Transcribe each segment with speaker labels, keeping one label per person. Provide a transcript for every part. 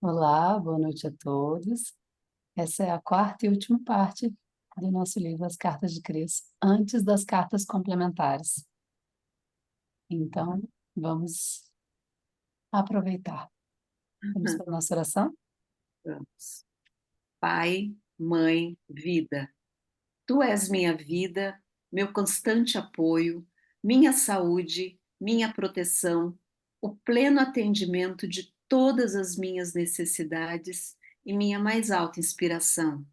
Speaker 1: Olá, boa noite a todos. Essa é a quarta e última parte do nosso livro As Cartas de Cris, antes das cartas complementares. Então, vamos aproveitar. Vamos para a nossa oração?
Speaker 2: Vamos. Pai, mãe, vida. Tu és minha vida, meu constante apoio, minha saúde, minha proteção, o pleno atendimento de todas as minhas necessidades e minha mais alta inspiração.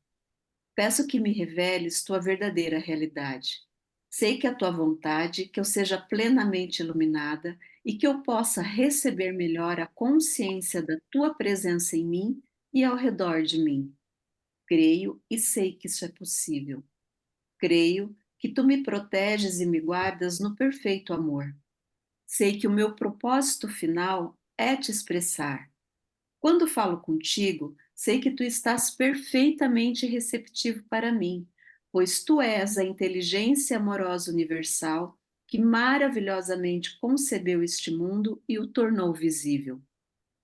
Speaker 2: Peço que me reveles tua verdadeira realidade. Sei que é a tua vontade que eu seja plenamente iluminada e que eu possa receber melhor a consciência da tua presença em mim e ao redor de mim. Creio e sei que isso é possível. Creio que tu me proteges e me guardas no perfeito amor. Sei que o meu propósito final é te expressar. Quando falo contigo, sei que tu estás perfeitamente receptivo para mim, pois tu és a inteligência amorosa universal que maravilhosamente concebeu este mundo e o tornou visível.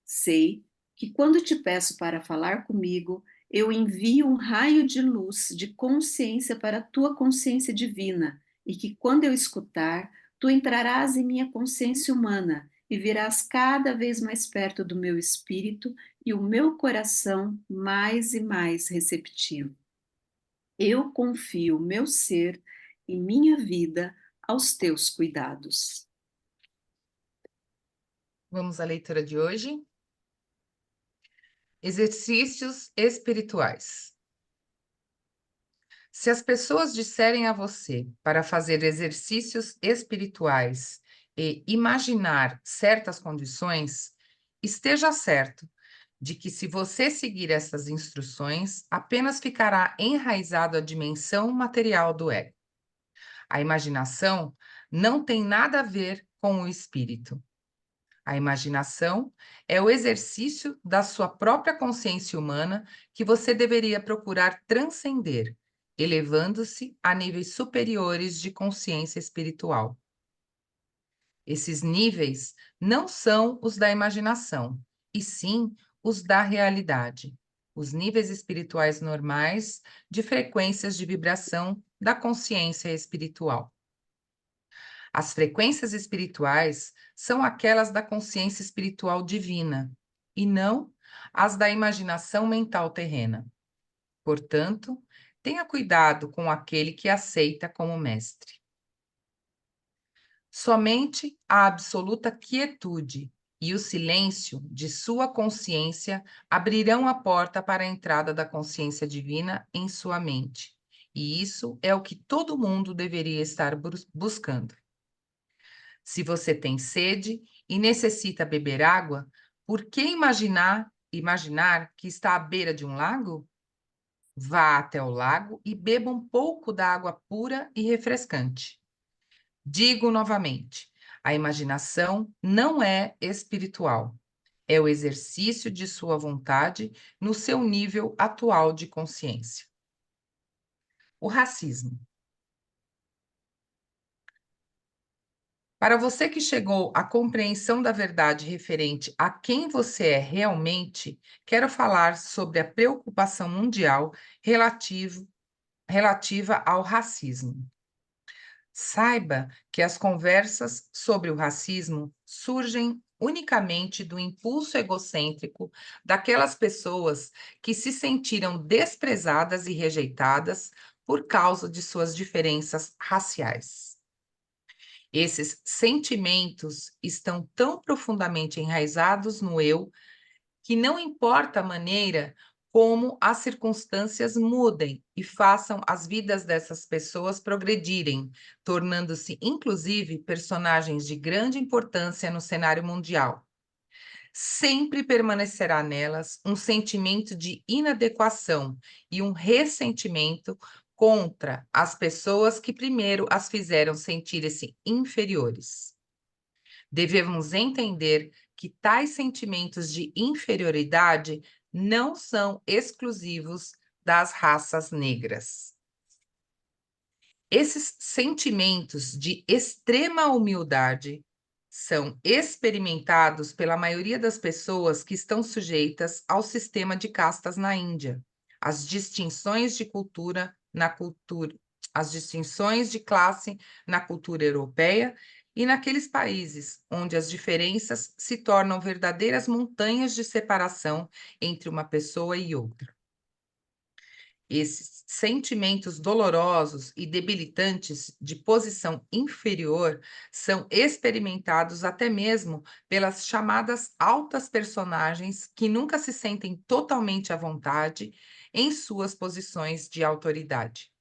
Speaker 2: Sei que quando te peço para falar comigo, eu envio um raio de luz, de consciência para a tua consciência divina, e que quando eu escutar, tu entrarás em minha consciência humana e virás cada vez mais perto do meu espírito e o meu coração mais e mais receptivo. Eu confio meu ser e minha vida aos teus cuidados.
Speaker 3: Vamos à leitura de hoje. Exercícios espirituais. Se as pessoas disserem a você para fazer exercícios espirituais e imaginar certas condições, esteja certo de que, se você seguir essas instruções, apenas ficará enraizado à dimensão material do ego. A imaginação não tem nada a ver com o espírito. A imaginação é o exercício da sua própria consciência humana que você deveria procurar transcender, elevando-se a níveis superiores de consciência espiritual. Esses níveis não são os da imaginação, e sim os da realidade, os níveis espirituais normais de frequências de vibração da consciência espiritual. As frequências espirituais são aquelas da consciência espiritual divina, e não as da imaginação mental terrena. Portanto, tenha cuidado com aquele que aceita como mestre. Somente a absoluta quietude e o silêncio de sua consciência abrirão a porta para a entrada da consciência divina em sua mente. E isso é o que todo mundo deveria estar buscando. Se você tem sede e necessita beber água, por que imaginar que está à beira de um lago? Vá até o lago e beba um pouco da água pura e refrescante. Digo novamente, a imaginação não é espiritual. É o exercício de sua vontade no seu nível atual de consciência. O racismo. Para você que chegou à compreensão da verdade referente a quem você é realmente, quero falar sobre a preocupação mundial relativa ao racismo. Saiba que as conversas sobre o racismo surgem unicamente do impulso egocêntrico daquelas pessoas que se sentiram desprezadas e rejeitadas por causa de suas diferenças raciais. Esses sentimentos estão tão profundamente enraizados no eu que não importa a maneira como as circunstâncias mudem e façam as vidas dessas pessoas progredirem, tornando-se, inclusive, personagens de grande importância no cenário mundial. Sempre permanecerá nelas um sentimento de inadequação e um ressentimento contra as pessoas que primeiro as fizeram sentir-se inferiores. Devemos entender que tais sentimentos de inferioridade não são exclusivos das raças negras. Esses sentimentos de extrema humildade são experimentados pela maioria das pessoas que estão sujeitas ao sistema de castas na Índia. As distinções de as distinções de classe na cultura europeia e naqueles países onde as diferenças se tornam verdadeiras montanhas de separação entre uma pessoa e outra. Esses sentimentos dolorosos e debilitantes de posição inferior são experimentados até mesmo pelas chamadas altas personagens que nunca se sentem totalmente à vontade em suas posições de autoridade.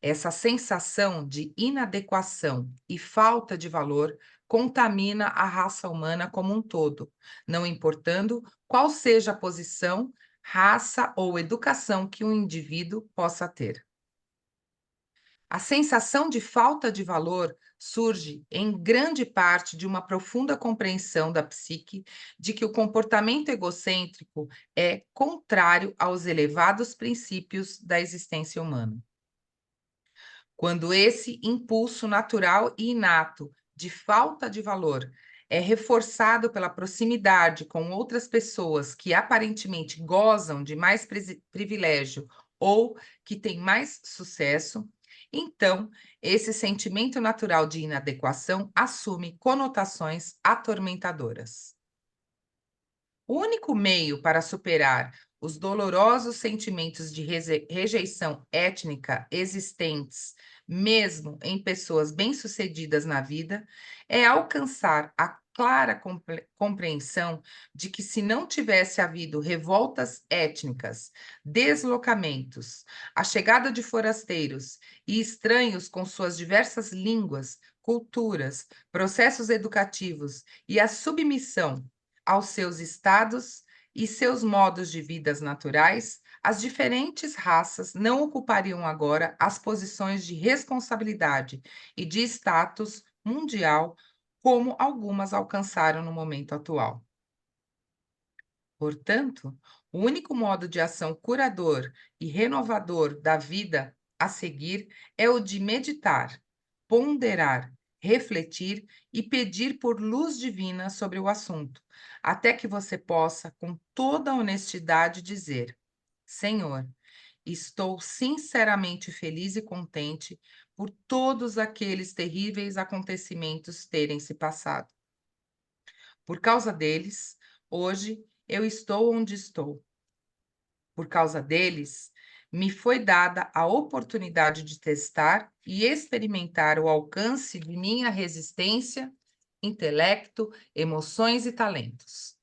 Speaker 3: Essa sensação de inadequação e falta de valor contamina a raça humana como um todo, não importando qual seja a posição, raça ou educação que um indivíduo possa ter. A sensação de falta de valor surge em grande parte de uma profunda compreensão da psique de que o comportamento egocêntrico é contrário aos elevados princípios da existência humana. Quando esse impulso natural e inato de falta de valor é reforçado pela proximidade com outras pessoas que aparentemente gozam de mais privilégio ou que têm mais sucesso, então esse sentimento natural de inadequação assume conotações atormentadoras. O único meio para superar os dolorosos sentimentos de rejeição étnica existentes, mesmo em pessoas bem-sucedidas na vida, é alcançar a clara compreensão de que, se não tivesse havido revoltas étnicas, deslocamentos, a chegada de forasteiros e estranhos com suas diversas línguas, culturas, processos educativos e a submissão aos seus estados e seus modos de vidas naturais, as diferentes raças não ocupariam agora as posições de responsabilidade e de status mundial como algumas alcançaram no momento atual. Portanto, o único modo de ação curador e renovador da vida a seguir é o de meditar, ponderar, refletir e pedir por luz divina sobre o assunto, até que você possa, com toda a honestidade, dizer: Senhor, estou sinceramente feliz e contente por todos aqueles terríveis acontecimentos terem se passado. Por causa deles, hoje eu estou onde estou. Por causa deles, me foi dada a oportunidade de testar e experimentar o alcance de minha resistência, intelecto, emoções e talentos.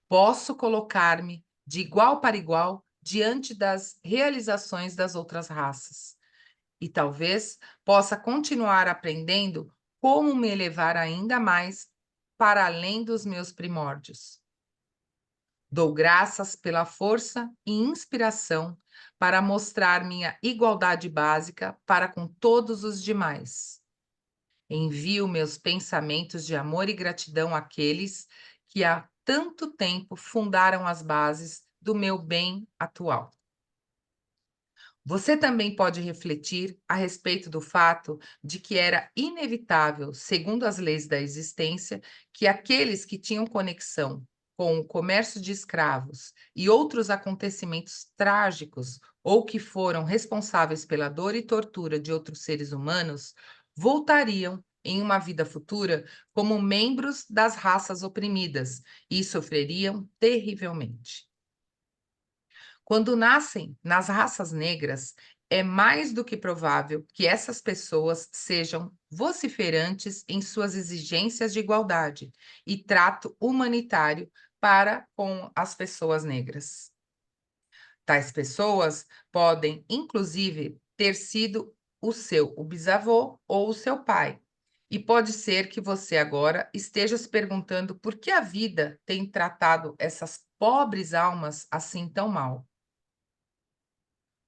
Speaker 3: Posso colocar-me de igual para igual diante das realizações das outras raças. E talvez possa continuar aprendendo como me elevar ainda mais para além dos meus primórdios. Dou graças pela força e inspiração para mostrar minha igualdade básica para com todos os demais. Envio meus pensamentos de amor e gratidão àqueles que há tanto tempo fundaram as bases do meu bem atual. Você também pode refletir a respeito do fato de que era inevitável, segundo as leis da existência, que aqueles que tinham conexão com o comércio de escravos e outros acontecimentos trágicos ou que foram responsáveis pela dor e tortura de outros seres humanos, voltariam em uma vida futura como membros das raças oprimidas e sofreriam terrivelmente. Quando nascem nas raças negras, é mais do que provável que essas pessoas sejam vociferantes em suas exigências de igualdade e trato humanitário para com as pessoas negras. Tais pessoas podem, inclusive, ter sido o bisavô ou o seu pai. E pode ser que você agora esteja se perguntando por que a vida tem tratado essas pobres almas assim tão mal.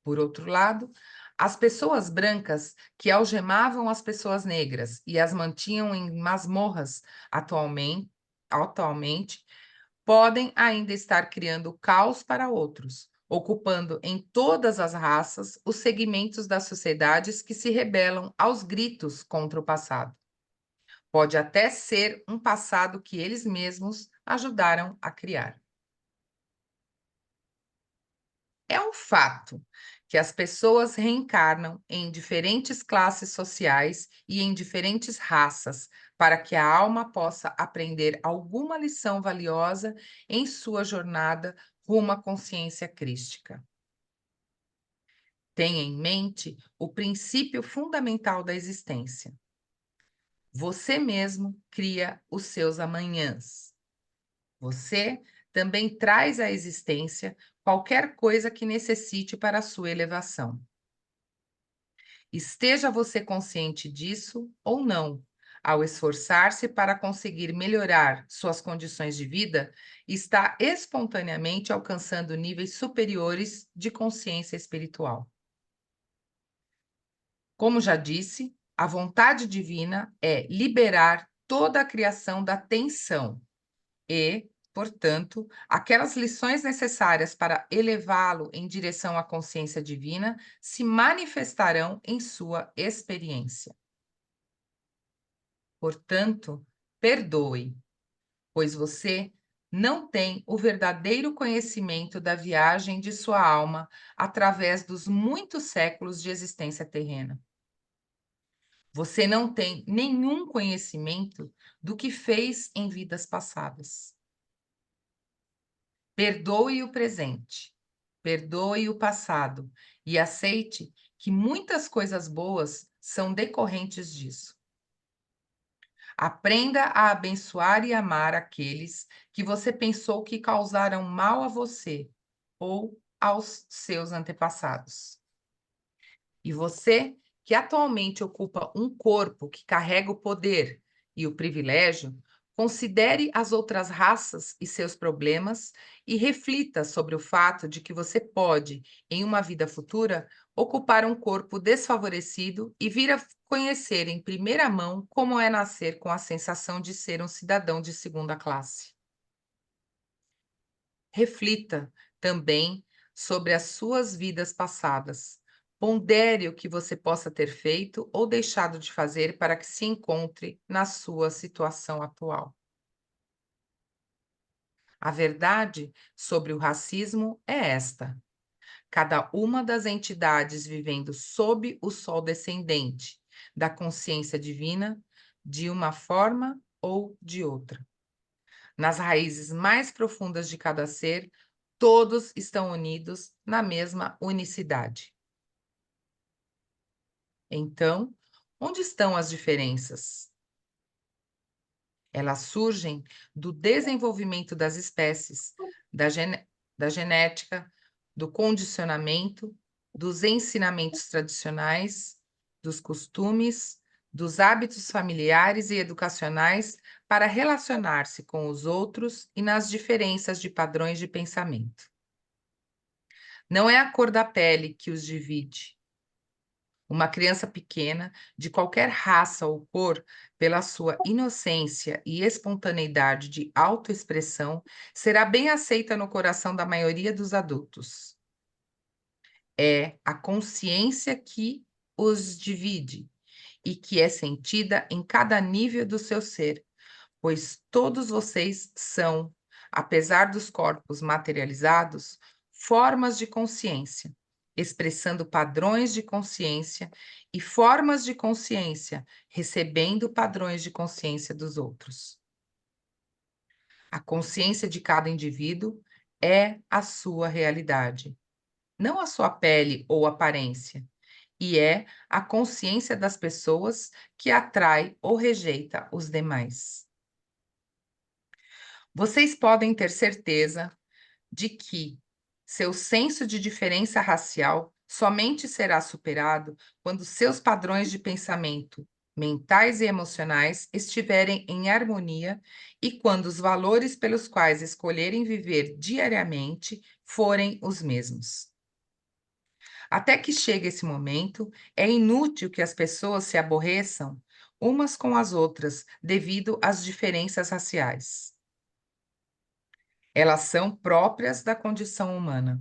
Speaker 3: Por outro lado, as pessoas brancas que algemavam as pessoas negras e as mantinham em masmorras atualmente podem ainda estar criando caos para outros, ocupando em todas as raças os segmentos das sociedades que se rebelam aos gritos contra o passado. Pode até ser um passado que eles mesmos ajudaram a criar. É um fato que as pessoas reencarnam em diferentes classes sociais e em diferentes raças, para que a alma possa aprender alguma lição valiosa em sua jornada rumo à consciência crística. Tenha em mente o princípio fundamental da existência. Você mesmo cria os seus amanhãs. Você também traz à existência qualquer coisa que necessite para a sua elevação. Esteja você consciente disso ou não, ao esforçar-se para conseguir melhorar suas condições de vida, está espontaneamente alcançando níveis superiores de consciência espiritual. Como já disse, a vontade divina é liberar toda a criação da tensão e, portanto, aquelas lições necessárias para elevá-lo em direção à consciência divina se manifestarão em sua experiência. Portanto, perdoe, pois você não tem o verdadeiro conhecimento da viagem de sua alma através dos muitos séculos de existência terrena. Você não tem nenhum conhecimento do que fez em vidas passadas. Perdoe o presente, perdoe o passado e aceite que muitas coisas boas são decorrentes disso. Aprenda a abençoar e amar aqueles que você pensou que causaram mal a você ou aos seus antepassados. E você, que atualmente ocupa um corpo que carrega o poder e o privilégio, considere as outras raças e seus problemas e reflita sobre o fato de que você pode, em uma vida futura, ocupar um corpo desfavorecido e vir a conhecer em primeira mão como é nascer com a sensação de ser um cidadão de segunda classe. Reflita também sobre as suas vidas passadas. Pondere o que você possa ter feito ou deixado de fazer para que se encontre na sua situação atual. A verdade sobre o racismo é esta: cada uma das entidades vivendo sob o sol descendente da consciência divina, de uma forma ou de outra. Nas raízes mais profundas de cada ser, todos estão unidos na mesma unicidade. Então, onde estão as diferenças? Elas surgem do desenvolvimento das espécies, da genética, do condicionamento, dos ensinamentos tradicionais, dos costumes, dos hábitos familiares e educacionais para relacionar-se com os outros e nas diferenças de padrões de pensamento. Não é a cor da pele que os divide. Uma criança pequena, de qualquer raça ou cor, pela sua inocência e espontaneidade de autoexpressão, será bem aceita no coração da maioria dos adultos. É a consciência que os divide e que é sentida em cada nível do seu ser, pois todos vocês são, apesar dos corpos materializados, formas de consciência, expressando padrões de consciência e formas de consciência, recebendo padrões de consciência dos outros. A consciência de cada indivíduo é a sua realidade, não a sua pele ou aparência, e é a consciência das pessoas que atrai ou rejeita os demais. Vocês podem ter certeza de que seu senso de diferença racial somente será superado quando seus padrões de pensamento, mentais e emocionais, estiverem em harmonia e quando os valores pelos quais escolherem viver diariamente forem os mesmos. Até que chegue esse momento, é inútil que as pessoas se aborreçam umas com as outras devido às diferenças raciais. Elas são próprias da condição humana.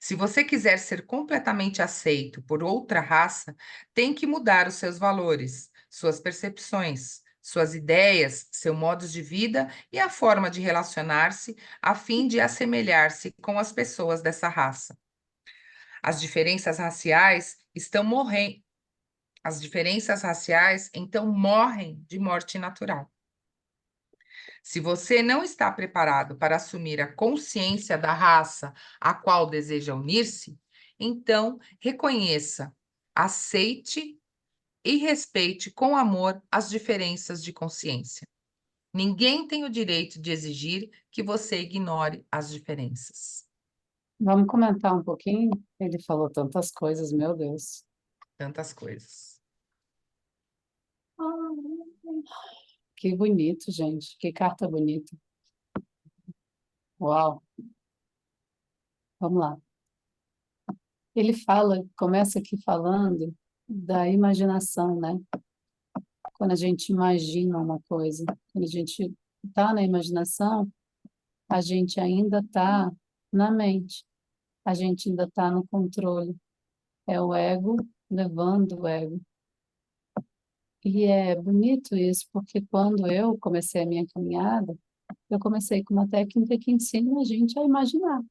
Speaker 3: Se você quiser ser completamente aceito por outra raça, tem que mudar os seus valores, suas percepções, suas ideias, seu modo de vida e a forma de relacionar-se, a fim de assemelhar-se com as pessoas dessa raça. As diferenças raciais estão morrendo. As diferenças raciais, então, morrem de morte natural. Se você não está preparado para assumir a consciência da raça a qual deseja unir-se, então reconheça, aceite e respeite com amor as diferenças de consciência. Ninguém tem o direito de exigir que você ignore as diferenças.
Speaker 1: Vamos comentar um pouquinho? Ele falou tantas coisas, meu Deus.
Speaker 3: Tantas coisas.
Speaker 1: Que bonito, gente. Que carta bonita. Uau. Vamos lá. Ele fala, começa aqui falando da imaginação, né? Quando a gente imagina uma coisa, quando a gente está na imaginação, a gente ainda está na mente, a gente ainda está no controle. É o ego levando o ego. E é bonito isso, porque quando eu comecei a minha caminhada, eu comecei com uma técnica que ensina a gente a imaginar.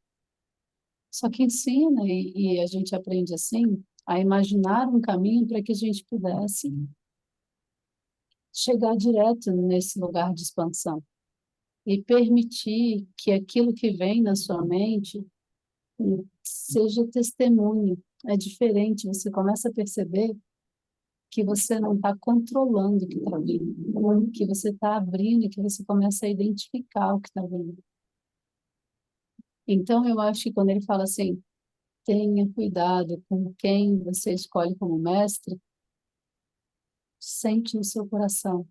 Speaker 1: Só que ensina e a gente aprende assim a imaginar um caminho para que a gente pudesse chegar direto nesse lugar de expansão e permitir que aquilo que vem na sua mente seja testemunho. É diferente, você começa a perceber que você não está controlando o que está vindo, que você está abrindo, que você começa a identificar o que está vindo. Então, eu acho que quando ele fala assim, tenha cuidado com quem você escolhe como mestre, sente no seu coração.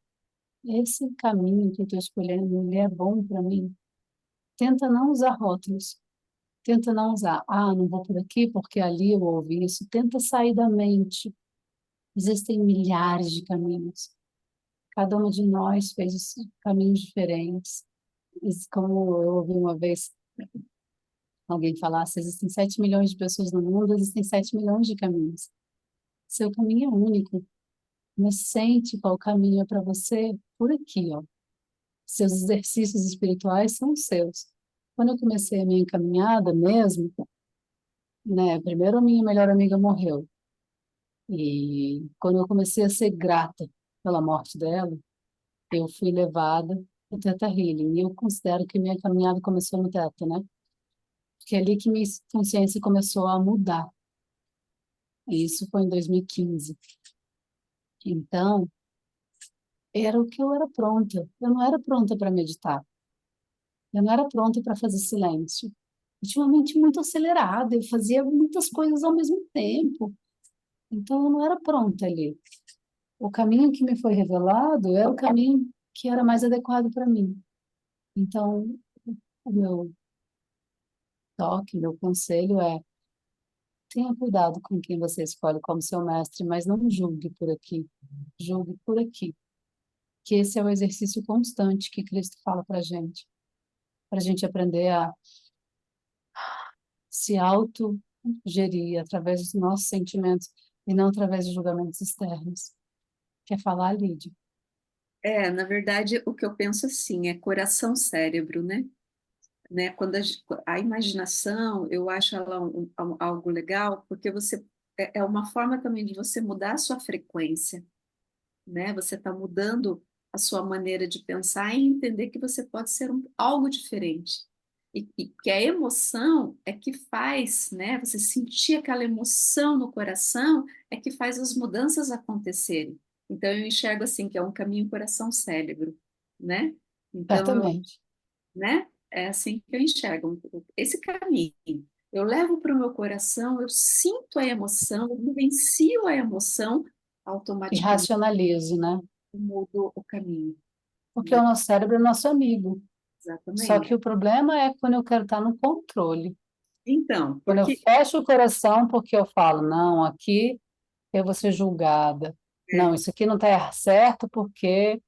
Speaker 1: Esse caminho que eu estou escolhendo, ele é bom para mim. Tenta não usar rótulos. Tenta não usar, não vou por aqui porque ali eu ouvi isso. Tenta sair da mente. Existem milhares de caminhos. Cada uma de nós fez caminhos diferentes. Como eu ouvi uma vez alguém falar, se existem 7 milhões de pessoas no mundo, existem 7 milhões de caminhos. Seu caminho é único. Mas sente qual caminho é para você por aqui, ó. Seus exercícios espirituais são seus. Quando eu comecei a minha caminhada mesmo, né, primeiro a minha melhor amiga morreu. E quando eu comecei a ser grata pela morte dela, eu fui levada ao Theta Healing. E eu considero que minha caminhada começou no Theta, né? Porque é ali que minha consciência começou a mudar. E isso foi em 2015. Então, era o que eu era pronta. Eu não era pronta para meditar. Eu não era pronta para fazer silêncio. Eu tinha uma mente muito acelerada, eu fazia muitas coisas ao mesmo tempo. Então, eu não era pronta ali. O caminho que me foi revelado era o caminho que era mais adequado para mim. Então, o meu toque, meu conselho é: tenha cuidado com quem você escolhe como seu mestre, mas não julgue por aqui. Julgue por aqui. Que esse é o exercício constante que Cristo fala para a gente aprender a se autogerir através dos nossos sentimentos e não através de julgamentos externos. Quer falar, Lídia?
Speaker 2: Na verdade, o que eu penso assim é coração-cérebro, né? Quando a imaginação, eu acho ela algo legal, porque você é uma forma também de você mudar a sua frequência, né? Você está mudando a sua maneira de pensar e entender que você pode ser algo diferente. E que a emoção é que faz, né? Você sentir aquela emoção no coração é que faz as mudanças acontecerem. Então eu enxergo assim que é um caminho coração-cérebro, né? Então eu,
Speaker 1: Certamente.
Speaker 2: né? É assim que eu enxergo esse caminho. Eu levo para o meu coração, eu sinto a emoção, eu vivencio a emoção,
Speaker 1: E
Speaker 2: automaticamente
Speaker 1: racionalizo, né?
Speaker 2: mudo o caminho,
Speaker 1: Porque
Speaker 2: né?
Speaker 1: o nosso cérebro é nosso amigo. Só
Speaker 2: Exatamente.
Speaker 1: que o problema é quando eu quero estar no controle.
Speaker 2: Então,
Speaker 1: Quando eu
Speaker 2: porque
Speaker 1: fecho o coração porque eu falo, não, aqui eu vou ser julgada. Não,
Speaker 2: é,
Speaker 1: isso aqui não está certo porque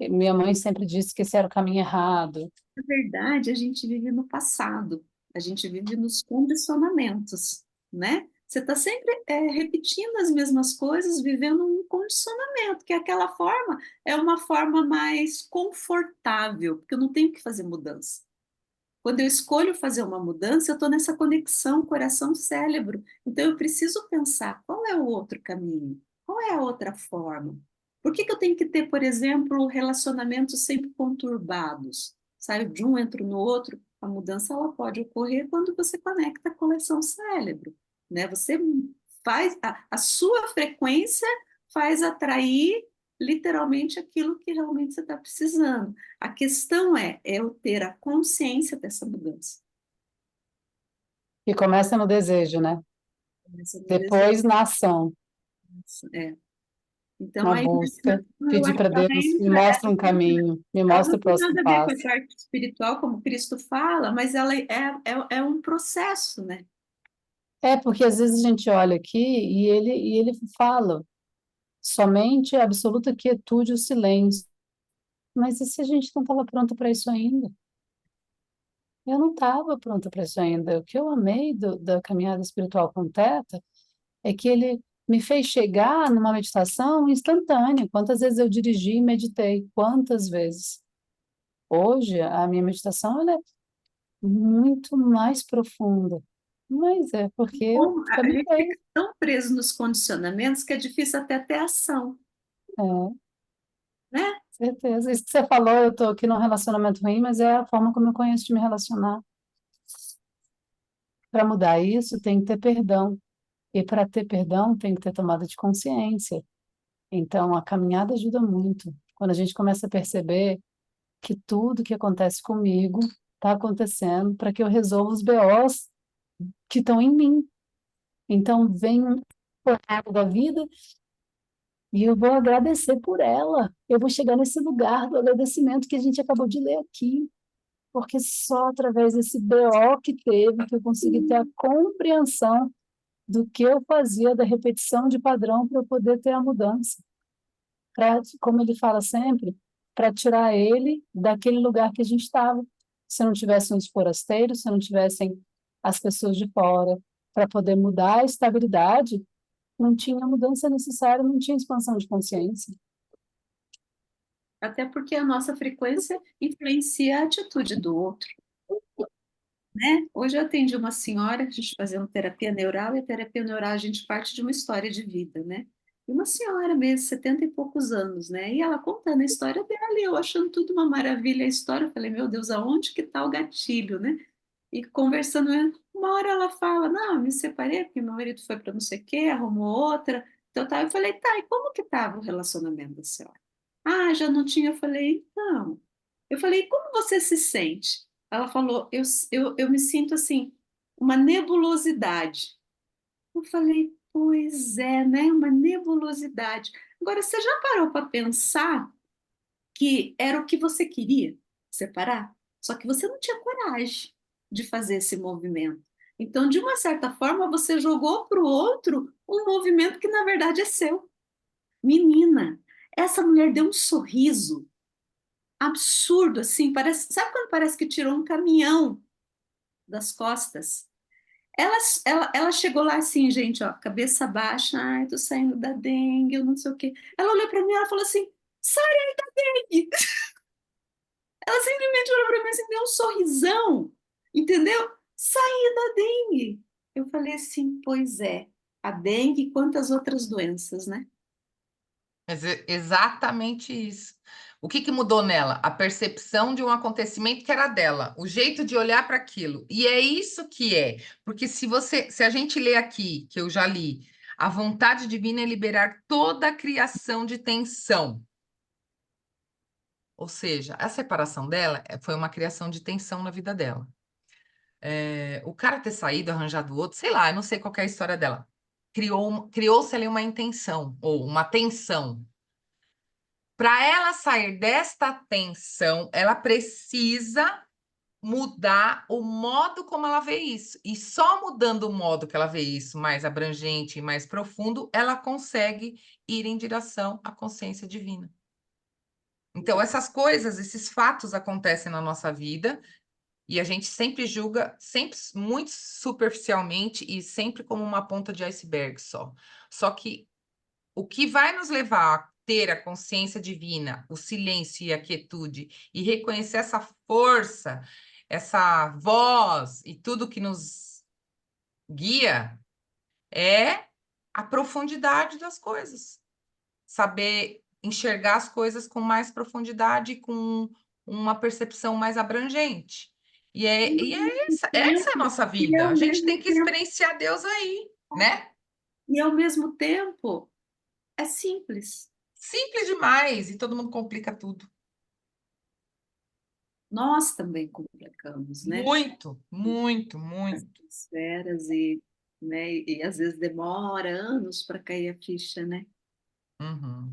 Speaker 1: minha mãe sempre disse que esse era o caminho errado.
Speaker 2: na verdade, a gente vive no passado, a gente vive nos condicionamentos, né? Você está sempre repetindo as mesmas coisas, vivendo um condicionamento, que aquela forma é uma forma mais confortável, porque eu não tenho que fazer mudança. Quando eu escolho fazer uma mudança, eu estou nessa conexão coração-cérebro. Então, eu preciso pensar qual é o outro caminho, qual é a outra forma. Por que que eu tenho que ter, por exemplo, relacionamentos sempre conturbados? Saio de um, entro no outro. A mudança ela pode ocorrer quando você conecta a coração-cérebro, né? Você faz a sua frequência faz atrair literalmente aquilo que realmente você está precisando. A questão é eu ter a consciência dessa mudança.
Speaker 1: E começa no desejo, né?
Speaker 2: Esse é o meu desejo.
Speaker 1: Depois na ação,
Speaker 2: É. Então,
Speaker 1: na
Speaker 2: a
Speaker 1: busca,
Speaker 2: imaginação, eu
Speaker 1: pedir
Speaker 2: acho
Speaker 1: para
Speaker 2: que ela
Speaker 1: Deus, me
Speaker 2: entra,
Speaker 1: mostra um caminho, me
Speaker 2: ela
Speaker 1: mostra
Speaker 2: não
Speaker 1: o
Speaker 2: tem
Speaker 1: próximo
Speaker 2: nada a ver com a
Speaker 1: passo.
Speaker 2: parte espiritual, como Cristo fala, mas ela é um processo, né?
Speaker 1: É, porque às vezes a gente olha aqui e ele fala somente a absoluta quietude e o silêncio. Mas e se a gente não estava pronto para isso ainda? Eu não estava pronta para isso ainda. O que eu amei da caminhada espiritual com o Teta é que ele me fez chegar numa meditação instantânea. Quantas vezes eu dirigi e meditei? Quantas vezes? Hoje, a minha meditação ela é muito mais profunda. Mas é porque eu
Speaker 2: Como a gente
Speaker 1: caminhei.
Speaker 2: fica tão preso nos condicionamentos que é difícil até ter ação,
Speaker 1: É,
Speaker 2: né?
Speaker 1: certeza. Isso que você falou, eu estou aqui num relacionamento ruim, mas é a forma como eu conheço de me relacionar. Para mudar isso, tem que ter perdão. E para ter perdão, tem que ter tomada de consciência. Então, a caminhada ajuda muito. Quando a gente começa a perceber que tudo que acontece comigo está acontecendo para que eu resolva os BOs que estão em mim. Então, vem um tornado da vida e eu vou agradecer por ela. Eu vou chegar nesse lugar do agradecimento que a gente acabou de ler aqui, porque só através desse BO que teve que eu consegui ter a compreensão do que eu fazia da repetição de padrão para eu poder ter a mudança. Pra, como ele fala sempre, para tirar ele daquele lugar que a gente estava. Se não tivessem os forasteiros, se não tivessem as pessoas de fora, para poder mudar a estabilidade, não tinha mudança necessária, não tinha expansão de consciência.
Speaker 2: Até porque a nossa frequência influencia a atitude do outro, né? Hoje eu atendi uma senhora, a gente fazendo terapia neural, e a terapia neural a gente parte de uma história de vida, né? E uma senhora mesmo, 70 e poucos anos, né? E ela contando a história dela, e eu achando tudo uma maravilha a história, eu falei, meu Deus, aonde que tá o gatilho, né? E conversando, uma hora ela fala, não, eu me separei porque meu marido foi para não sei o quê, arrumou outra. Então tá, eu falei, tá, e como que estava o relacionamento da senhora? Ah, já não tinha. Eu falei, então. Eu falei, como você se sente? Ela falou, eu me sinto assim, uma nebulosidade. Eu falei, pois é, né? Uma nebulosidade. Agora, você já parou para pensar que era o que você queria, separar? Só que você não tinha coragem de fazer esse movimento. Então, de uma certa forma, você jogou para o outro um movimento que, na verdade, é seu. Menina, essa mulher deu um sorriso absurdo, assim, parece, sabe quando parece que tirou um caminhão das costas? Ela, ela chegou lá assim, gente, ó, cabeça baixa, ai, tô saindo da dengue, eu não sei o quê. Ela olhou para mim e ela falou assim, sai aí da dengue. Ela simplesmente olhou para mim assim, deu um sorrisão, entendeu? Saí da dengue. Eu falei assim, pois é, a dengue e quantas outras doenças, né?
Speaker 3: Mas é exatamente isso. O que que mudou nela? A percepção de um acontecimento que era dela, o jeito de olhar para aquilo. E é isso que é. Porque se a gente lê aqui, que eu já li, a vontade divina é liberar toda a criação de tensão. Ou seja, a separação dela foi uma criação de tensão na vida dela. O cara ter saído, arranjado outro, sei lá, eu não sei qual que é a história dela. Criou-se ali uma intenção, ou uma tensão. Para ela sair desta tensão, ela precisa mudar o modo como ela vê isso. E só mudando o modo que ela vê isso, mais abrangente e mais profundo, ela consegue ir em direção à consciência divina. Então, essas coisas, esses fatos acontecem na nossa vida E a gente sempre julga, sempre muito superficialmente e sempre como uma ponta de iceberg só. Só que o que vai nos levar a ter a consciência divina, o silêncio e a quietude, e reconhecer essa força, essa voz e tudo que nos guia, é a profundidade das coisas. Saber enxergar as coisas com mais profundidade, com uma percepção mais abrangente. Essa é a nossa
Speaker 2: E
Speaker 3: vida.
Speaker 2: ao
Speaker 3: A gente tem
Speaker 2: mesmo
Speaker 3: que
Speaker 2: tempo,
Speaker 3: experienciar Deus aí, né?
Speaker 2: e ao mesmo tempo é simples.
Speaker 3: Simples demais e todo mundo complica tudo.
Speaker 2: Nós também complicamos, né?
Speaker 3: Muito, muito,
Speaker 2: As
Speaker 3: muito.
Speaker 2: esferas e, né? E às vezes demora anos para cair a ficha, né?
Speaker 3: Uhum.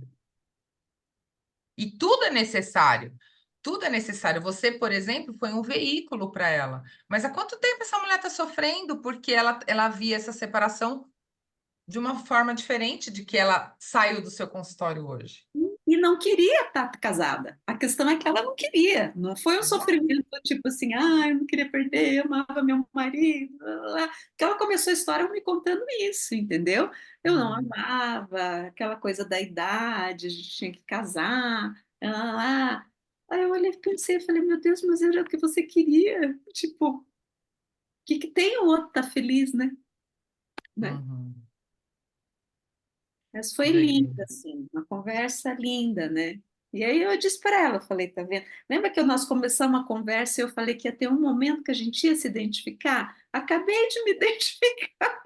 Speaker 3: E tudo é necessário. Tudo é necessário. Você, por exemplo, foi um veículo para ela. Mas há quanto tempo essa mulher está sofrendo porque ela via essa separação de uma forma diferente de que ela saiu do seu consultório hoje?
Speaker 2: E não queria estar casada. A questão é que ela não queria. Não foi um
Speaker 3: Exato.
Speaker 2: sofrimento tipo assim, ah, eu não queria perder, eu amava meu marido. Blá, blá, blá. Porque ela começou a história me contando isso, entendeu? Eu não
Speaker 3: Uhum.
Speaker 2: amava, aquela coisa da idade, a gente tinha que casar. Lá, lá, lá. Aí eu olhei e pensei, falei, meu Deus, mas era o que você queria. Tipo, o que que tem o outro tá feliz, né?
Speaker 3: Uhum.
Speaker 2: Mas foi
Speaker 3: Doideira.
Speaker 2: linda, assim, uma conversa linda, né? E aí eu disse para ela, falei, tá vendo? Lembra que nós começamos a conversa e eu falei que ia ter um momento que a gente ia se identificar? Acabei de me identificar,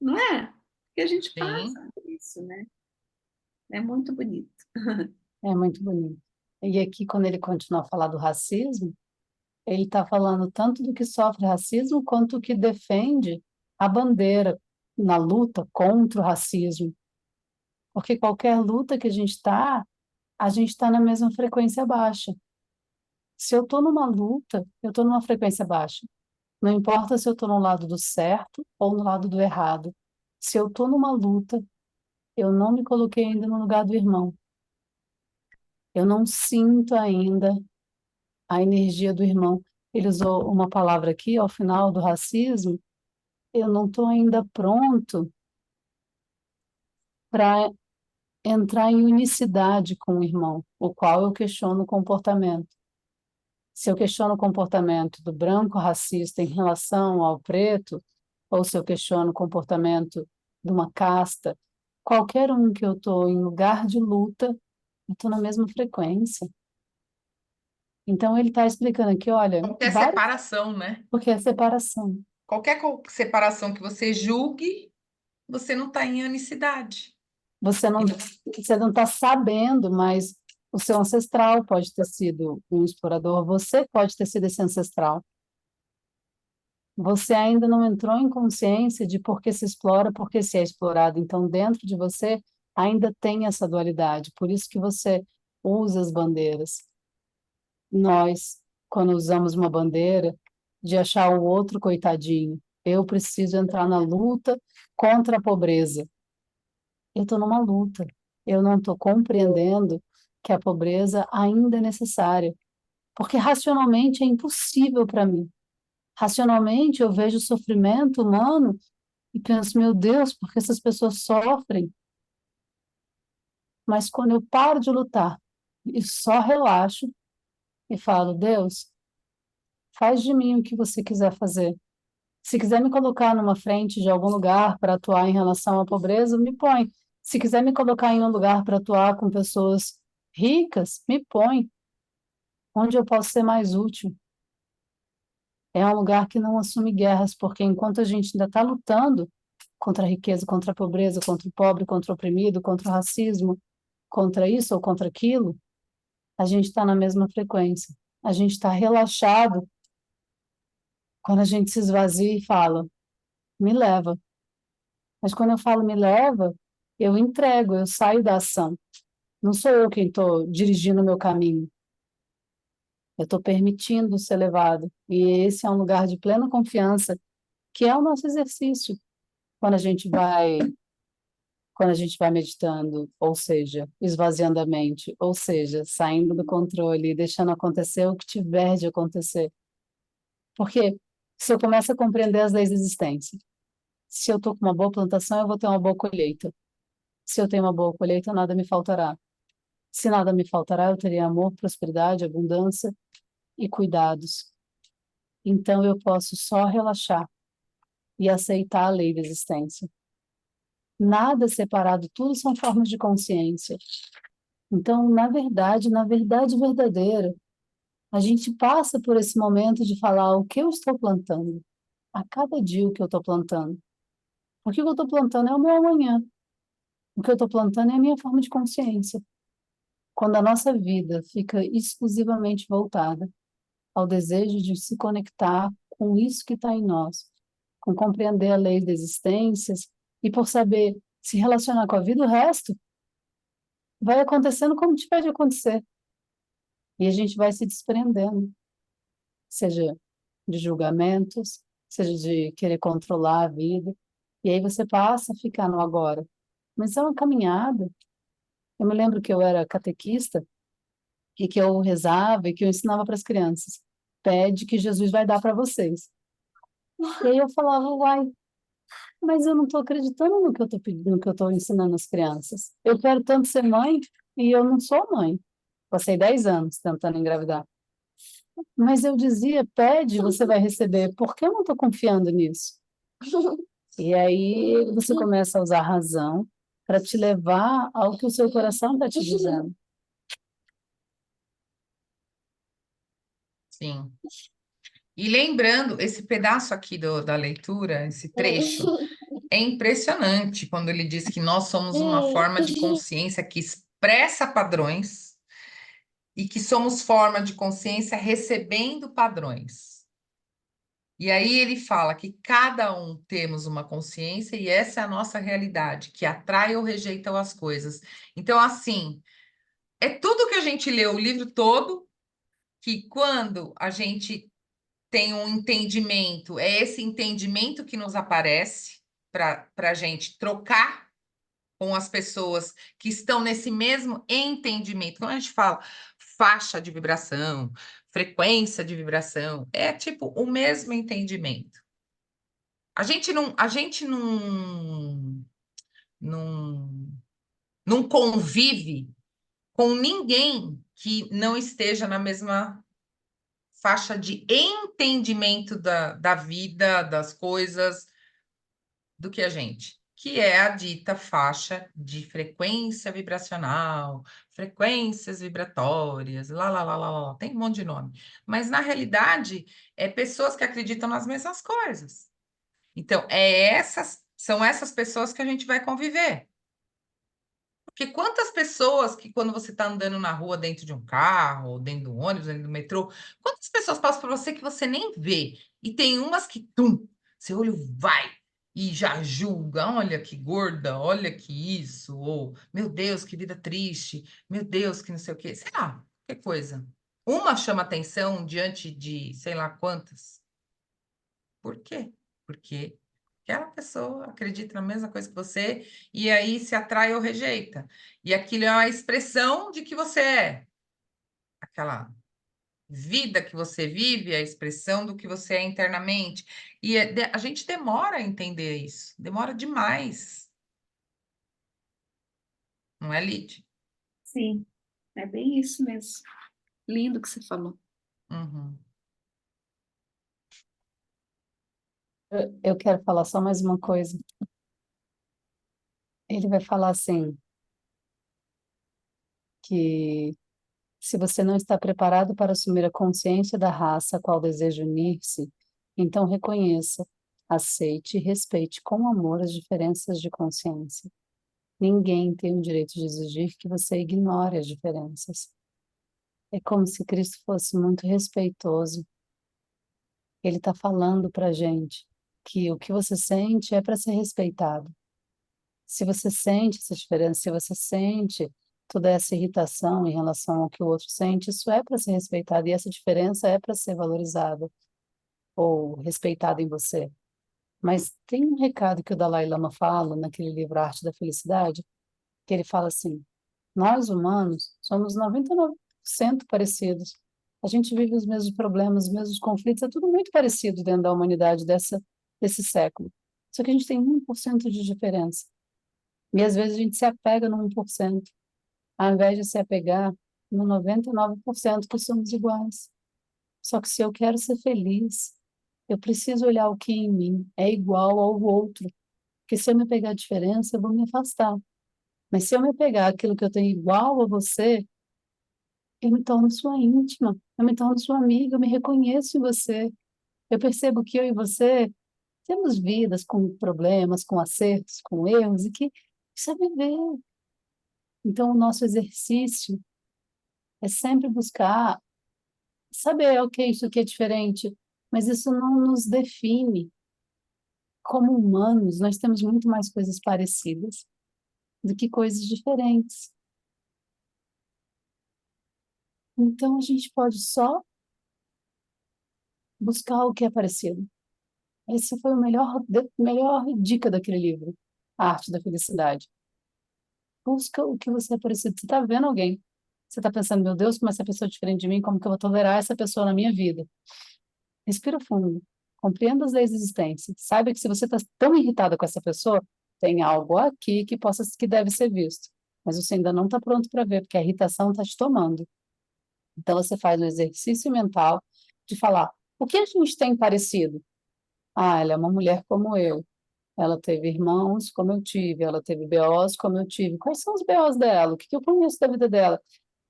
Speaker 2: não é? Porque a gente passa
Speaker 3: Sim.
Speaker 2: por isso, né? É muito bonito.
Speaker 1: É muito bonito. E aqui, quando ele continua a falar do racismo, ele está falando tanto do que sofre racismo quanto do que defende a bandeira na luta contra o racismo. Porque qualquer luta que a gente está na mesma frequência baixa. Se eu estou numa luta, eu estou numa frequência baixa. Não importa se eu estou no lado do certo ou no lado do errado. Se eu estou numa luta, eu não me coloquei ainda no lugar do irmão. Eu não sinto ainda a energia do irmão. Ele usou uma palavra aqui, ao final do racismo, eu não estou ainda pronto para entrar em unicidade com o irmão, o qual eu questiono o comportamento. Se eu questiono o comportamento do branco racista em relação ao preto, ou se eu questiono o comportamento de uma casta, qualquer um que eu estou em lugar de luta, eu estou na mesma frequência. Então ele está explicando aqui, olha,
Speaker 3: Qualquer
Speaker 1: várias,
Speaker 3: separação, né?
Speaker 1: porque é separação.
Speaker 3: Qualquer separação que você julgue, você não está em unicidade.
Speaker 1: Você não,
Speaker 3: E não-
Speaker 1: você não está sabendo, mas o seu ancestral pode ter sido um explorador, você pode ter sido esse ancestral. Você ainda não entrou em consciência de por que se explora, por que se é explorado. Então, dentro de você ainda tem essa dualidade. Por isso que você usa as bandeiras. Nós, quando usamos uma bandeira, de achar o outro coitadinho, eu preciso entrar na luta contra a pobreza. Eu estou numa luta. Eu não estou compreendendo que a pobreza ainda é necessária, porque racionalmente é impossível para mim. Racionalmente eu vejo o sofrimento humano e penso, meu Deus, por que essas pessoas sofrem? Mas quando eu paro de lutar e só relaxo e falo, Deus, faz de mim o que você quiser fazer. Se quiser me colocar numa frente de algum lugar para atuar em relação à pobreza, me põe. Se quiser me colocar em um lugar para atuar com pessoas ricas, me põe. Onde eu posso ser mais útil. É um lugar que não assume guerras, porque enquanto a gente ainda está lutando contra a riqueza, contra a pobreza, contra o pobre, contra o oprimido, contra o racismo, contra isso ou contra aquilo, a gente está na mesma frequência. A gente está relaxado quando a gente se esvazia e fala, me leva. Mas quando eu falo me leva, eu entrego, eu saio da ação. Não sou eu quem estou dirigindo o meu caminho. Eu estou permitindo ser levado. E esse é um lugar de plena confiança, que é o nosso exercício. Quando a gente vai quando a gente vai meditando, ou seja, esvaziando a mente, ou seja, saindo do controle e deixando acontecer o que tiver de acontecer. Porque se eu começo a compreender as leis da existência, se eu estou com uma boa plantação, eu vou ter uma boa colheita. Se eu tenho uma boa colheita, nada me faltará. Se nada me faltará, eu terei amor, prosperidade, abundância e cuidados. Então eu posso só relaxar e aceitar a lei da existência. Nada é separado, tudo são formas de consciência. Então, na verdade verdadeira, a gente passa por esse momento de falar o que eu estou plantando, a cada dia o que eu estou plantando. Porque o que eu estou plantando é o meu amanhã. O que eu estou plantando é a minha forma de consciência. Quando a nossa vida fica exclusivamente voltada ao desejo de se conectar com isso que está em nós, com compreender a lei da existência e por saber se relacionar com a vida, o resto vai acontecendo como tiver de acontecer. E a gente vai se desprendendo, seja de julgamentos, seja de querer controlar a vida. E aí você passa a ficar no agora. Mas é uma caminhada. Eu me lembro que eu era catequista e que eu rezava e que eu ensinava para as crianças. Pede que Jesus vai dar para vocês. E aí eu falava, uai, mas eu não estou acreditando no que eu estou pedindo, no que eu estou ensinando as crianças. Eu quero tanto ser mãe e eu não sou mãe. Passei 10 anos tentando engravidar. Mas eu dizia, pede, você vai receber. Por que eu não estou confiando nisso? E aí você começa a usar a razão para te levar ao que o seu coração está te dizendo.
Speaker 3: Sim. E lembrando, esse pedaço aqui da leitura, esse trecho, é impressionante quando ele diz que nós somos uma forma de consciência que expressa padrões e que somos forma de consciência recebendo padrões. E aí ele fala que cada um temos uma consciência e essa é a nossa realidade, que atrai ou rejeita as coisas. Então, assim, é tudo que a gente leu o livro todo, que quando a gente tem um entendimento, é esse entendimento que nos aparece para a gente trocar com as pessoas que estão nesse mesmo entendimento. Quando a gente fala faixa de vibração, frequência de vibração, é tipo o mesmo entendimento. A gente não convive com ninguém que não esteja na mesma faixa de entendimento da vida, das coisas, do que a gente, que é a dita faixa de frequência vibracional, frequências vibratórias, lá, tem um monte de nome. Mas, na realidade, é pessoas que acreditam nas mesmas coisas. Então, são essas pessoas que a gente vai conviver. Porque quantas pessoas que, quando você está andando na rua dentro de um carro, ou dentro do ônibus, dentro do metrô, quantas pessoas passam por você que você nem vê? E tem umas que, seu olho vai e já julga, olha que gorda, olha que isso, ou meu Deus, que vida triste, meu Deus, que não sei o quê, sei lá, que coisa. Uma chama atenção diante de sei lá quantas. Por quê? Porque aquela pessoa acredita na mesma coisa que você e aí se atrai ou rejeita. E aquilo é uma expressão de que você é. Aquela vida que você vive é a expressão do que você é internamente. E a gente demora a entender isso. Demora demais. Não é, Lid?
Speaker 2: Sim, é bem isso mesmo. Lindo que você falou.
Speaker 3: Uhum.
Speaker 1: Eu quero falar só mais uma coisa. Ele vai falar assim, que se você não está preparado para assumir a consciência da raça a qual deseja unir-se, então reconheça, aceite e respeite com amor as diferenças de consciência. Ninguém tem o direito de exigir que você ignore as diferenças. É como se Cristo fosse muito respeitoso. Ele está falando para a gente que o que você sente é para ser respeitado. Se você sente essa diferença, se você sente toda essa irritação em relação ao que o outro sente, isso é para ser respeitado e essa diferença é para ser valorizada ou respeitada em você. Mas tem um recado que o Dalai Lama fala naquele livro Arte da Felicidade, que ele fala assim: nós humanos somos 99% parecidos. A gente vive os mesmos problemas, os mesmos conflitos, é tudo muito parecido dentro da humanidade desse século. Só que a gente tem 1% de diferença. E às vezes a gente se apega no 1%, ao invés de se apegar no 99% que somos iguais. Só que se eu quero ser feliz, eu preciso olhar o que em mim é igual ao outro. Porque se eu me pegar a diferença, eu vou me afastar. Mas se eu me pegar aquilo que eu tenho igual a você, eu me torno sua íntima, eu me torno sua amiga, eu me reconheço em você. Eu percebo que eu e você temos vidas com problemas, com acertos, com erros, e que isso é viver. Então, o nosso exercício é sempre buscar saber, ok, isso aqui é diferente, mas isso não nos define. Como humanos, nós temos muito mais coisas parecidas do que coisas diferentes. Então, a gente pode só buscar o que é parecido. Essa foi a melhor dica daquele livro, A Arte da Felicidade. Busca o que você é parecido. Você está vendo alguém, você está pensando, meu Deus, como essa pessoa é diferente de mim, como que eu vou tolerar essa pessoa na minha vida? Respira fundo, compreenda as leis da existência. Saiba que se você está tão irritada com essa pessoa, tem algo aqui que deve ser visto. Mas você ainda não está pronto para ver, porque a irritação está te tomando. Então você faz um exercício mental de falar, o que a gente tem parecido? Ah, ela é uma mulher como eu. Ela teve irmãos como eu tive, ela teve BOs como eu tive. Quais são os BOs dela? O que eu conheço da vida dela?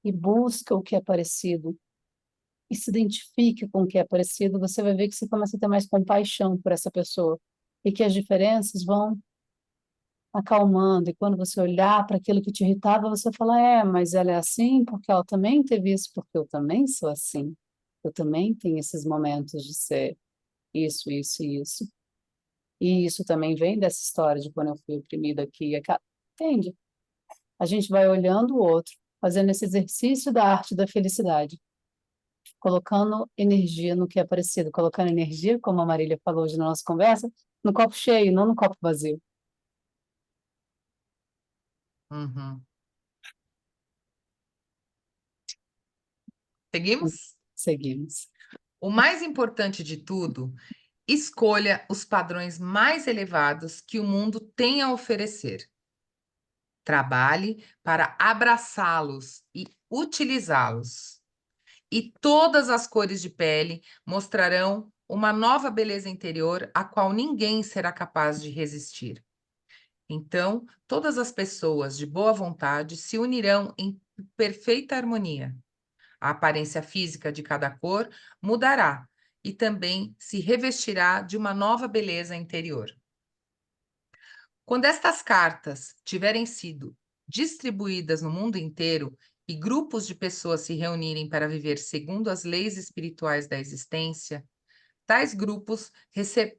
Speaker 1: E busca o que é parecido. E se identifique com o que é parecido, você vai ver que você começa a ter mais compaixão por essa pessoa. E que as diferenças vão acalmando. E quando você olhar para aquilo que te irritava, você fala: é, mas ela é assim porque ela também teve isso, porque eu também sou assim. Eu também tenho esses momentos de ser isso, isso e isso. E isso também vem dessa história de quando eu fui oprimida aqui. Entende? A gente vai olhando o outro, fazendo esse exercício da arte da felicidade, colocando energia no que é parecido, colocando energia, como a Marília falou hoje na nossa conversa, no copo cheio, não no copo vazio.
Speaker 3: Uhum. Seguimos?
Speaker 1: Seguimos.
Speaker 3: O mais importante de tudo, escolha os padrões mais elevados que o mundo tem a oferecer. Trabalhe para abraçá-los e utilizá-los. E todas as cores de pele mostrarão uma nova beleza interior a qual ninguém será capaz de resistir. Então, todas as pessoas de boa vontade se unirão em perfeita harmonia. A aparência física de cada cor mudará e também se revestirá de uma nova beleza interior. Quando estas cartas tiverem sido distribuídas no mundo inteiro e grupos de pessoas se reunirem para viver segundo as leis espirituais da existência, tais grupos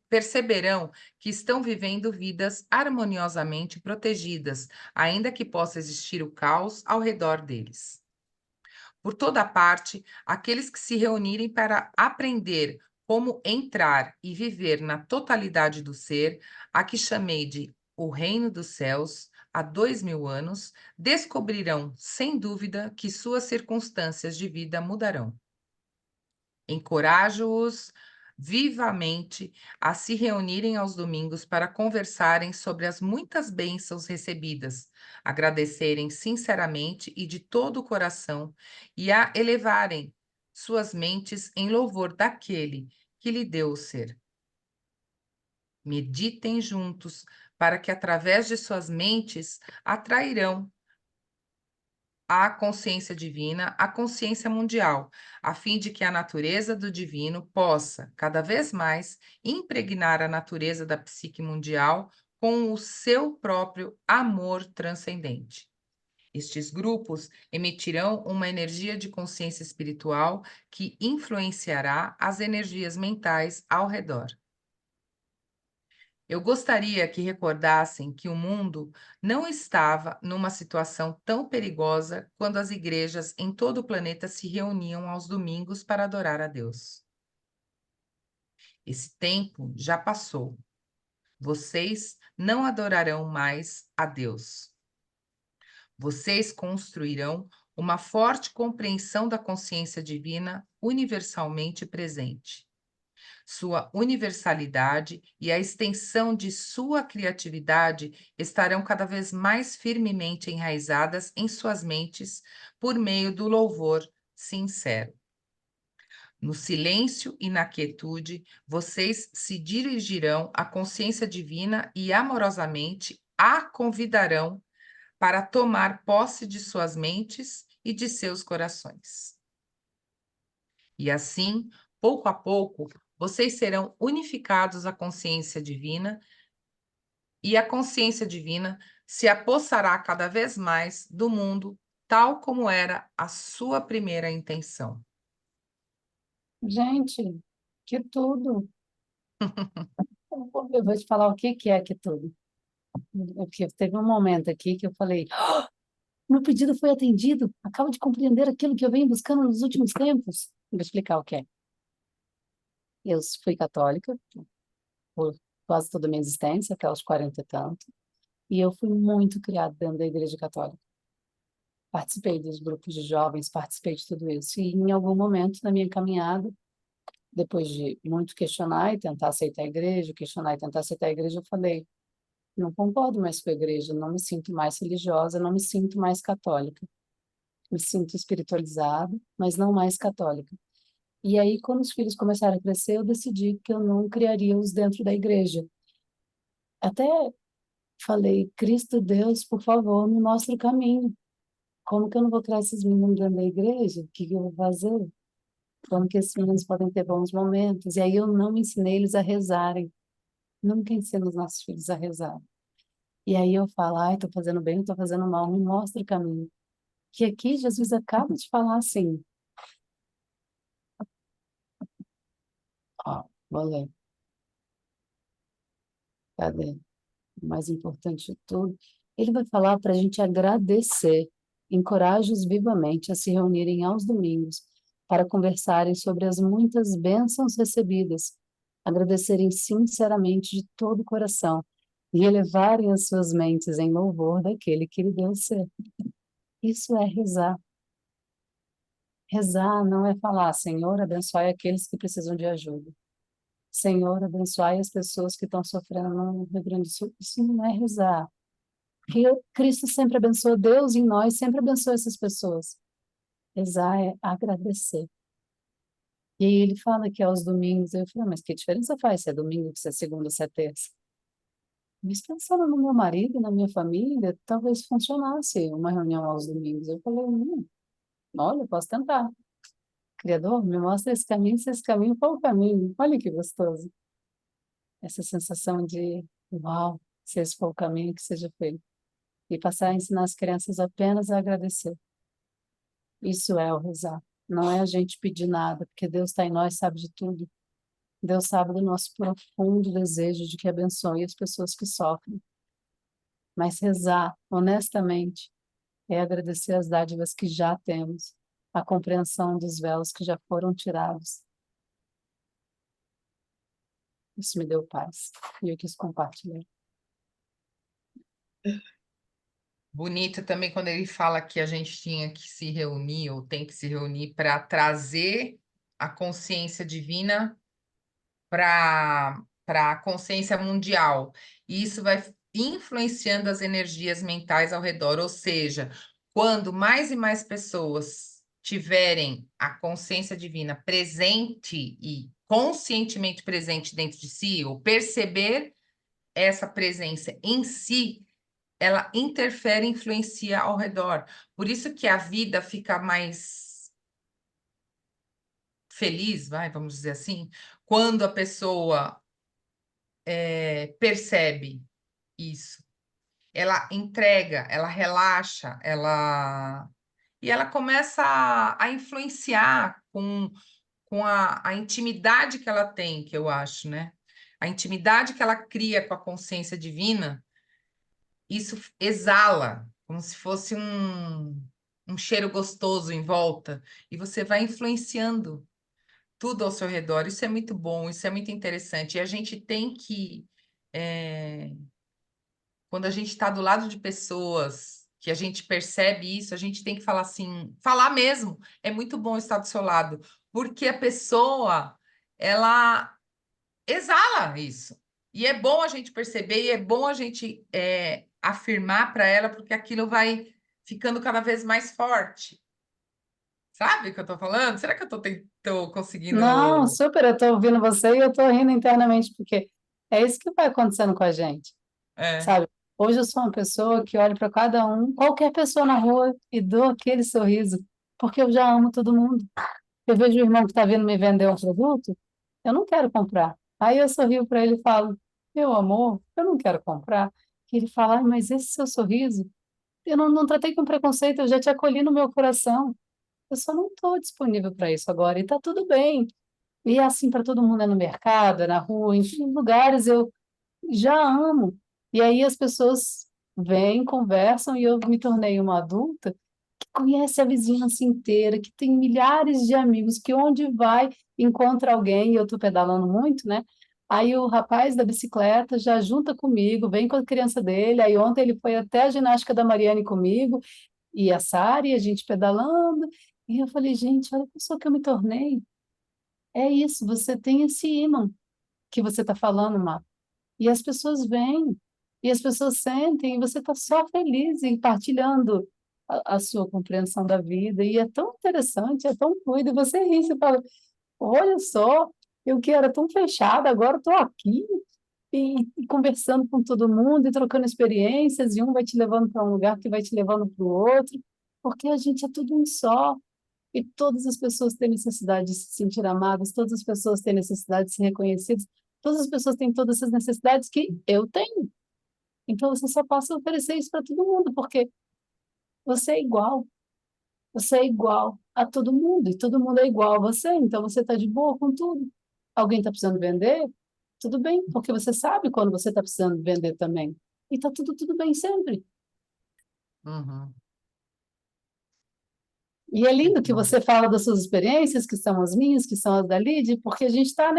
Speaker 3: perceberão que estão vivendo vidas harmoniosamente protegidas, ainda que possa existir o caos ao redor deles. Por toda parte, aqueles que se reunirem para aprender como entrar e viver na totalidade do ser, a que chamei de o reino dos céus, há 2000 anos, descobrirão, sem dúvida, que suas circunstâncias de vida mudarão. Encorajo-os vivamente a se reunirem aos domingos para conversarem sobre as muitas bênçãos recebidas, agradecerem sinceramente e de todo o coração e a elevarem suas mentes em louvor daquele que lhe deu o ser. Meditem juntos para que, através de suas mentes, atrairão a consciência divina, a consciência mundial, a fim de que a natureza do divino possa, cada vez mais, impregnar a natureza da psique mundial com o seu próprio amor transcendente. Estes grupos emitirão uma energia de consciência espiritual que influenciará as energias mentais ao redor. Eu gostaria que recordassem que o mundo não estava numa situação tão perigosa quando as igrejas em todo o planeta se reuniam aos domingos para adorar a Deus. Esse tempo já passou. vocês não adorarão mais a Deus. Vocês construirão uma forte compreensão da consciência divina universalmente presente. Sua universalidade e a extensão de sua criatividade estarão cada vez mais firmemente enraizadas em suas mentes por meio do louvor sincero. No silêncio e na quietude, vocês se dirigirão à consciência divina e amorosamente a convidarão para tomar posse de suas mentes e de seus corações. E assim, pouco a pouco, vocês serão unificados à consciência divina e a consciência divina se apossará cada vez mais do mundo, tal como era a sua primeira intenção.
Speaker 1: Gente, que tudo. Eu vou te falar o que é que tudo. Porque teve um momento aqui que eu falei, "Ah, meu pedido foi atendido. Acabo de compreender aquilo que eu venho buscando nos últimos tempos." Vou explicar o que é. Eu fui católica por quase toda a minha existência, até os 40 e tanto. E eu fui muito criada dentro da Igreja Católica. Participei dos grupos de jovens, participei de tudo isso. E em algum momento na minha caminhada, depois de muito questionar e tentar aceitar a igreja, questionar e tentar aceitar a igreja, eu falei, não concordo mais com a igreja, não me sinto mais religiosa, não me sinto mais católica. Me sinto espiritualizada, mas não mais católica. E aí, quando os filhos começaram a crescer, eu decidi que eu não criaria-os dentro da igreja. Até falei, Cristo Deus, por favor, me mostra o caminho. Como que eu não vou criar esses meninos dentro da igreja? O que que eu vou fazer? Como que esses meninos podem ter bons momentos? E aí eu não ensinei eles a rezarem. Nunca ensino os nossos filhos a rezar. E aí eu falo, ai, estou fazendo bem, estou fazendo mal, me mostra o caminho. Que aqui Jesus acaba de falar assim, ó, vou ler, cadê? O mais importante de tudo. Ele vai falar para a gente agradecer, encoraje-os vivamente a se reunirem aos domingos para conversarem sobre as muitas bênçãos recebidas, agradecerem sinceramente de todo o coração e elevarem as suas mentes em louvor daquele que lhe deu ser. Isso é rezar. Rezar não é falar, Senhor, abençoe aqueles que precisam de ajuda. Senhor, abençoe as pessoas que estão sofrendo no Rio Grande do Sul. Isso não é rezar. Porque Cristo sempre abençoa, Deus em nós sempre abençoa essas pessoas. Rezar é agradecer. E aí ele fala que aos domingos, eu falei, mas que diferença faz se é domingo, se é segunda, se é terça? Mas pensando no meu marido, na minha família, talvez funcionasse uma reunião aos domingos. Eu falei, olha, posso tentar. Criador, me mostra esse caminho, se esse caminho for o caminho. Olha que gostoso. Essa sensação de, uau, se esse for o caminho, que seja feito. E passar a ensinar as crianças apenas a agradecer. Isso é o rezar. Não é a gente pedir nada, porque Deus está em nós, sabe de tudo. Deus sabe do nosso profundo desejo de que abençoe as pessoas que sofrem. Mas rezar, honestamente, é agradecer as dádivas que já temos, a compreensão dos véus que já foram tirados. Isso me deu paz e eu quis compartilhar.
Speaker 3: Bonito também quando ele fala que a gente tinha que se reunir, ou tem que se reunir, para trazer a consciência divina para a consciência mundial. E isso vai influenciando as energias mentais ao redor. Ou seja, quando mais e mais pessoas tiverem a consciência divina presente e conscientemente presente dentro de si, ou perceber essa presença em si, ela interfere e influencia ao redor. Por isso que a vida fica mais feliz, vamos dizer assim, quando a pessoa percebe isso. Ela entrega, ela relaxa, e ela começa a influenciar com a intimidade que ela tem, que eu acho, né? A intimidade que ela cria com a consciência divina, isso exala, como se fosse um cheiro gostoso em volta, e você vai influenciando tudo ao seu redor. Isso é muito bom, isso é muito interessante. E a gente tem que quando a gente está do lado de pessoas que a gente percebe isso, a gente tem que falar assim, falar mesmo. É muito bom estar do seu lado, porque a pessoa, ela exala isso. E é bom a gente perceber, e é bom a gente afirmar para ela, porque aquilo vai ficando cada vez mais forte. Sabe o que eu estou falando? Será que eu estou
Speaker 1: Não,
Speaker 3: conseguindo...
Speaker 1: super, eu estou ouvindo você e eu estou rindo internamente, porque é isso que vai acontecendo com a gente,
Speaker 3: É.
Speaker 1: sabe? Hoje eu sou uma pessoa que olha para cada um, qualquer pessoa na rua, e dou aquele sorriso, porque eu já amo todo mundo. Eu vejo o irmão que está vindo me vender um produto, eu não quero comprar. Aí eu sorrio para ele e falo, meu amor, eu não quero comprar. E ele fala, "Ai, mas esse seu sorriso, eu não tratei com preconceito, eu já te acolhi no meu coração. Eu só não estou disponível para isso agora, e está tudo bem. E é assim para todo mundo, é no mercado, é na rua, em lugares eu já amo. E aí as pessoas vêm, conversam, e eu me tornei uma adulta que conhece a vizinhança inteira, que tem milhares de amigos, que onde vai, encontra alguém, e eu estou pedalando muito, né? Aí o rapaz da bicicleta já junta comigo, vem com a criança dele, aí ontem ele foi até a ginástica da Mariane comigo, e a Sari, a gente pedalando, e eu falei, gente, olha a pessoa que eu me tornei. É isso, você tem esse ímã que você está falando, Má. E as pessoas vêm, e as pessoas sentem, e você está só feliz e partilhando a sua compreensão da vida. E é tão interessante, é tão fluido. E você ri, você fala, olha só, eu que era tão fechada, agora estou aqui e conversando com todo mundo e trocando experiências, e um vai te levando para um lugar que vai te levando para o outro, porque a gente é tudo um só. E todas as pessoas têm necessidade de se sentir amadas, todas as pessoas têm necessidade de ser reconhecidas, todas as pessoas têm todas essas necessidades que eu tenho. Então você só passa a oferecer isso para todo mundo, porque você é igual a todo mundo, e todo mundo é igual a você, então você está de boa com tudo. Alguém está precisando vender? Tudo bem, porque você sabe quando você está precisando vender também. E está tudo bem sempre.
Speaker 3: Uhum.
Speaker 1: E é lindo
Speaker 3: Muito
Speaker 1: que
Speaker 3: bom.
Speaker 1: você fala das suas experiências, que são as minhas, que são as da Lid, porque a gente está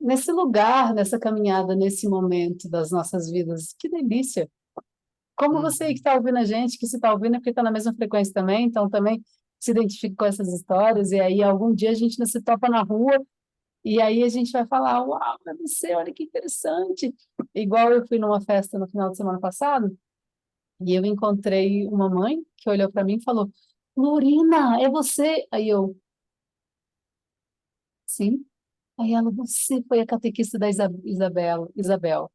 Speaker 1: nesse lugar, nessa caminhada, nesse momento das nossas vidas. Que delícia! Como você aí que
Speaker 3: Uhum.
Speaker 1: está ouvindo a gente, que se está ouvindo é porque está na mesma frequência também, então também se identifica com essas histórias, e aí algum dia a gente se topa na rua, e aí a gente vai falar, uau, é você, olha que interessante. Igual eu fui numa festa no final de semana passado, e eu encontrei uma mãe que olhou para mim e falou, Lorina, é você? Aí eu, sim. Aí ela, você foi a catequista da Isabel.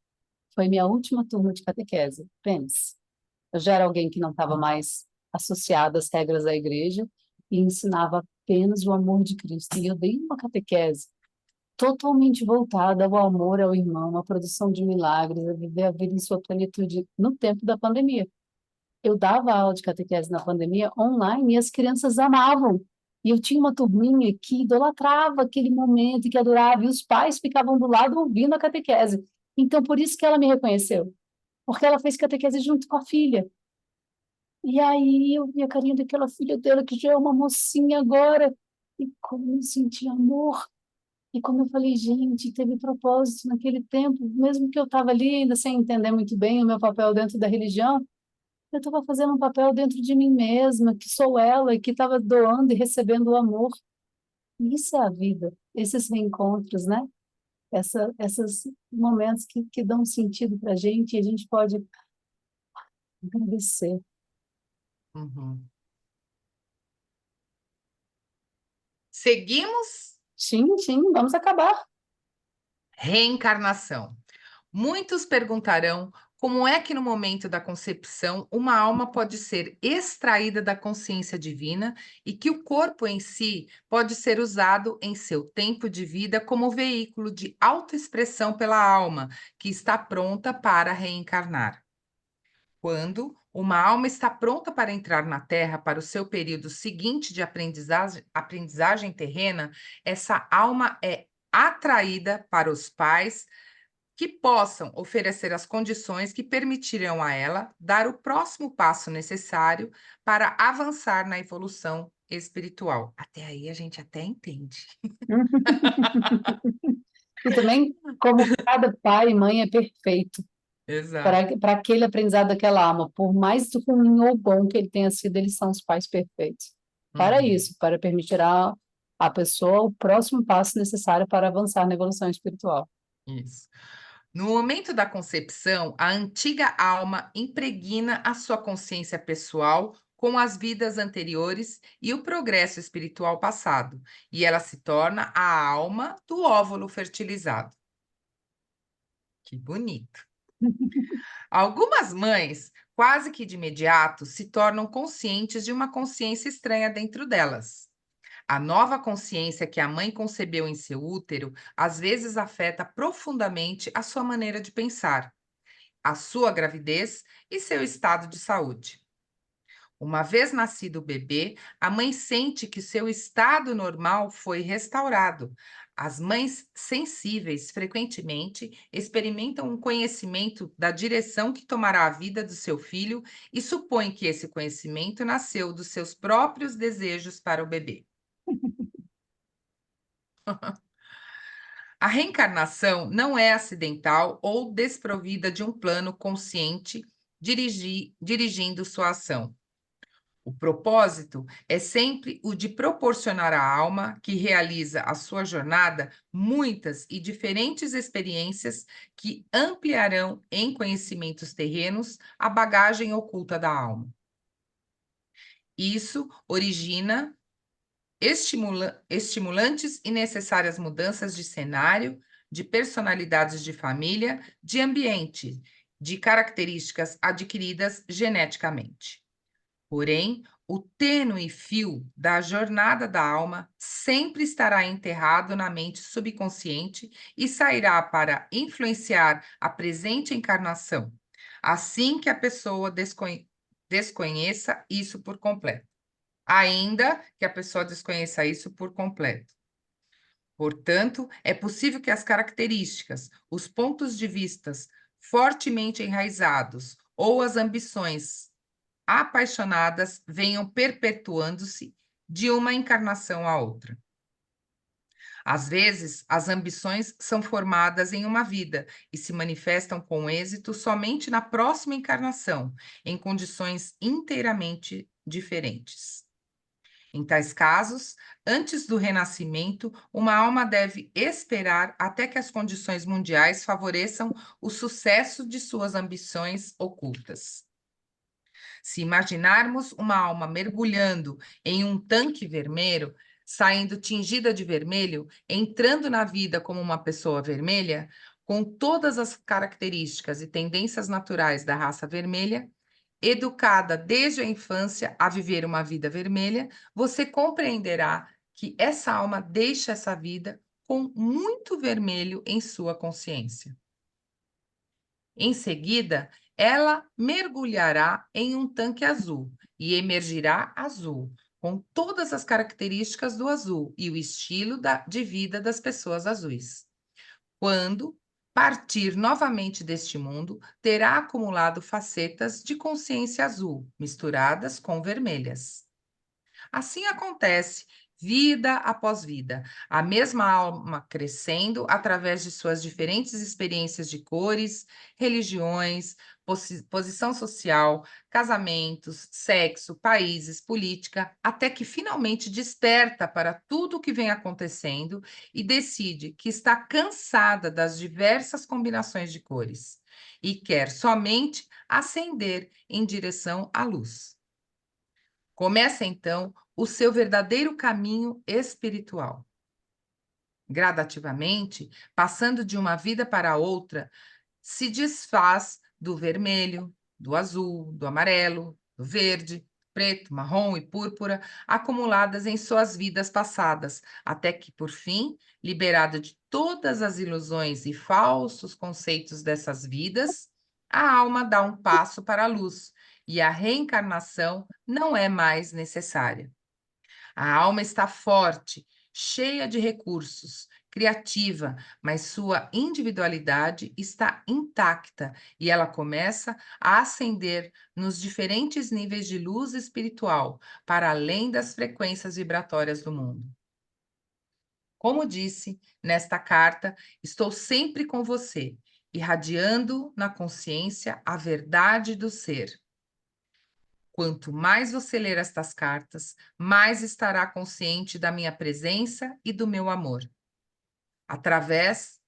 Speaker 1: Foi minha última turma de catequese. Pense. Eu já era alguém que não estava mais associada às regras da igreja e ensinava apenas o amor de Cristo. E eu dei uma catequese totalmente voltada ao amor ao irmão, à produção de milagres, a viver a vida em sua plenitude no tempo da pandemia. Eu dava aula de catequese na pandemia online e as crianças amavam. E eu tinha uma turminha que idolatrava aquele momento, que adorava, e os pais ficavam do lado ouvindo a catequese. Então, por isso que ela me reconheceu, porque ela fez catequese junto com a filha. E aí eu vi a carinha daquela filha dela, que já é uma mocinha agora, e como eu senti amor. E como eu falei, gente, teve propósito naquele tempo, mesmo que eu estava ali ainda sem entender muito bem o meu papel dentro da religião, eu estava fazendo um papel dentro de mim mesma, que sou ela e que estava doando e recebendo o amor. E isso é a vida, esses reencontros, né? Esses momentos que dão sentido para a gente e a gente pode agradecer.
Speaker 3: Uhum. Seguimos?
Speaker 1: Sim, sim, vamos acabar.
Speaker 3: Reencarnação. Muitos perguntarão como é que no momento da concepção uma alma pode ser extraída da consciência divina e que o corpo em si pode ser usado em seu tempo de vida como veículo de autoexpressão pela alma, que está pronta para reencarnar. Quando uma alma está pronta para entrar na Terra para o seu período seguinte de aprendizagem terrena, essa alma é atraída para os pais que possam oferecer as condições que permitirão a ela dar o próximo passo necessário para avançar na evolução espiritual. Até aí a gente até entende.
Speaker 1: E também como cada pai e mãe é perfeito
Speaker 3: Exato.
Speaker 1: para aquele aprendizado daquela alma. Por mais ruim ou bom que ele tenha sido, eles são os pais perfeitos. Para
Speaker 3: Uhum,
Speaker 1: isso, para permitir à pessoa o próximo passo necessário para avançar na evolução espiritual.
Speaker 3: isso. No momento da concepção, a antiga alma impregna a sua consciência pessoal com as vidas anteriores e o progresso espiritual passado, e ela se torna a alma do óvulo fertilizado. Que bonito. Algumas mães, quase que de imediato, se tornam conscientes de uma consciência estranha dentro delas. A nova consciência que a mãe concebeu em seu útero às vezes afeta profundamente a sua maneira de pensar, a sua gravidez e seu estado de saúde. Uma vez nascido o bebê, a mãe sente que seu estado normal foi restaurado. As mães sensíveis frequentemente experimentam um conhecimento da direção que tomará a vida do seu filho e supõem que esse conhecimento nasceu dos seus próprios desejos para o bebê. A reencarnação não é acidental ou desprovida de um plano consciente dirigindo sua ação. O propósito é sempre o de proporcionar à alma que realiza a sua jornada muitas e diferentes experiências que ampliarão em conhecimentos terrenos a bagagem oculta da alma. Isso origina estimulantes e necessárias mudanças de cenário, de personalidades de família, de ambiente, de características adquiridas geneticamente. Porém, o tênue fio da jornada da alma sempre estará enterrado na mente subconsciente e sairá para influenciar a presente encarnação, assim que a pessoa desconheça isso por completo. Ainda que a pessoa desconheça isso por completo. Portanto, é possível que as características, os pontos de vistas fortemente enraizados ou as ambições apaixonadas venham perpetuando-se de uma encarnação à outra. Às vezes, as ambições são formadas em uma vida e se manifestam com êxito somente na próxima encarnação, em condições inteiramente diferentes. Em tais casos, antes do renascimento, uma alma deve esperar até que as condições mundiais favoreçam o sucesso de suas ambições ocultas. Se imaginarmos uma alma mergulhando em um tanque vermelho, saindo tingida de vermelho, entrando na vida como uma pessoa vermelha, com todas as características e tendências naturais da raça vermelha, educada desde a infância a viver uma vida vermelha, você compreenderá que essa alma deixa essa vida com muito vermelho em sua consciência. Em seguida, ela mergulhará em um tanque azul e emergirá azul, com todas as características do azul e o estilo de vida das pessoas azuis. Quando partir novamente deste mundo, terá acumulado facetas de consciência azul, misturadas com vermelhas. Assim acontece vida após vida, a mesma alma crescendo através de suas diferentes experiências de cores, religiões, posição social, casamentos, sexo, países, política, até que finalmente desperta para tudo o que vem acontecendo e decide que está cansada das diversas combinações de cores e quer somente ascender em direção à luz. Começa então o seu verdadeiro caminho espiritual. Gradativamente, passando de uma vida para outra, se desfaz do vermelho, do azul, do amarelo, do verde, preto, marrom e púrpura acumuladas em suas vidas passadas, até que, por fim, liberada de todas as ilusões e falsos conceitos dessas vidas, a alma dá um passo para a luz e a reencarnação não é mais necessária. A alma está forte, cheia de recursos, criativa, mas sua individualidade está intacta e ela começa a ascender nos diferentes níveis de luz espiritual, para além das frequências vibratórias do mundo. Como disse nesta carta, estou sempre com você, irradiando na consciência a verdade do ser. Quanto mais você ler estas cartas, mais estará consciente da minha presença e do meu amor. Através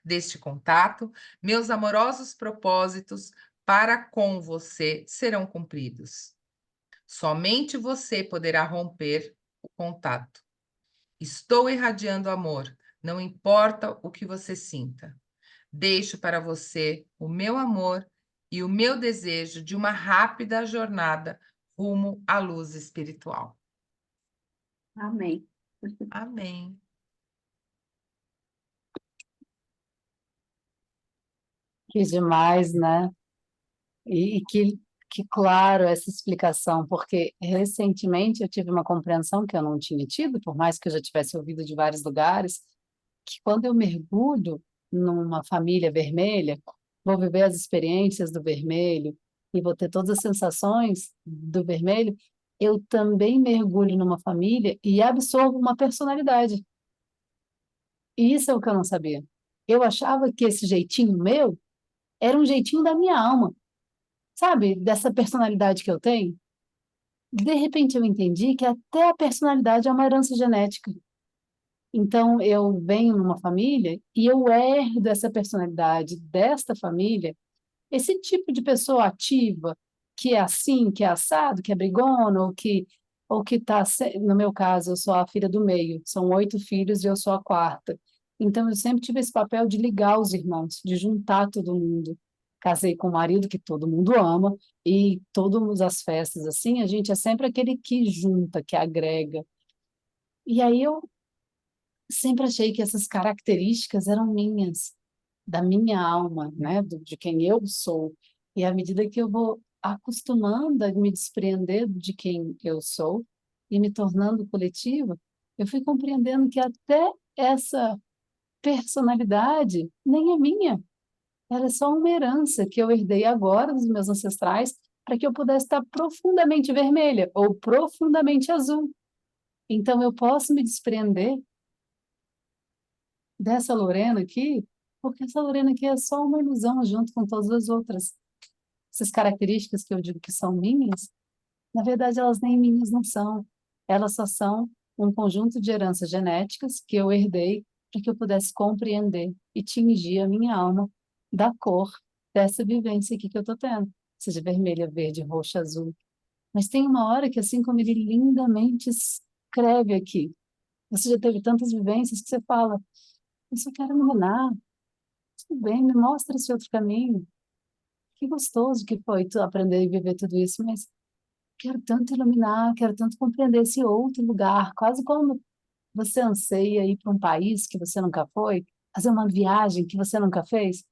Speaker 3: deste contato, meus amorosos propósitos para com você serão cumpridos. Somente você poderá romper o contato. Estou irradiando amor, não importa o que você sinta. Deixo para você o meu amor e o meu desejo de uma rápida jornada rumo à luz espiritual.
Speaker 2: Amém.
Speaker 3: Amém.
Speaker 1: Que demais, né? E que claro essa explicação, porque recentemente eu tive uma compreensão que eu não tinha tido, por mais que eu já tivesse ouvido de vários lugares, que quando eu mergulho numa família vermelha, vou viver as experiências do vermelho e vou ter todas as sensações do vermelho, eu também mergulho numa família e absorvo uma personalidade. E isso é o que eu não sabia. Eu achava que esse jeitinho meu era um jeitinho da minha alma, sabe? Dessa personalidade que eu tenho. De repente eu entendi que até a personalidade é uma herança genética. Então eu venho numa família e eu herdo essa personalidade desta família, esse tipo de pessoa ativa, que é assim, que é assado, que é brigona, ou que está, no meu caso, eu sou a filha do meio, são 8 filhos e eu sou a quarta. Então eu sempre tive esse papel de ligar os irmãos, de juntar todo mundo. Casei com um marido que todo mundo ama, e todas as festas, assim, a gente é sempre aquele que junta, que agrega. E aí eu sempre achei que essas características eram minhas, da minha alma, né, de quem eu sou. E à medida que eu vou acostumando a me desprender de quem eu sou e me tornando coletiva, eu fui compreendendo que até essa personalidade nem é minha. Ela é só uma herança que eu herdei agora dos meus ancestrais para que eu pudesse estar profundamente vermelha ou profundamente azul. Então eu posso me desprender dessa Lorena aqui, porque essa Lorena aqui é só uma ilusão junto com todas as outras. Essas características que eu digo que são minhas, na verdade elas nem minhas não são. Elas só são um conjunto de heranças genéticas que eu herdei para que eu pudesse compreender e tingir a minha alma da cor dessa vivência aqui que eu estou tendo, seja vermelha, verde, roxa, azul. Mas tem uma hora que, assim como ele lindamente escreve aqui, você já teve tantas vivências que você fala, eu só quero iluminar, tudo bem, me mostra esse outro caminho. Que gostoso que foi tu aprender e viver tudo isso, mas quero tanto iluminar, quero tanto compreender esse outro lugar, quase como você anseia ir para um país que você nunca foi, fazer uma viagem que você nunca fez.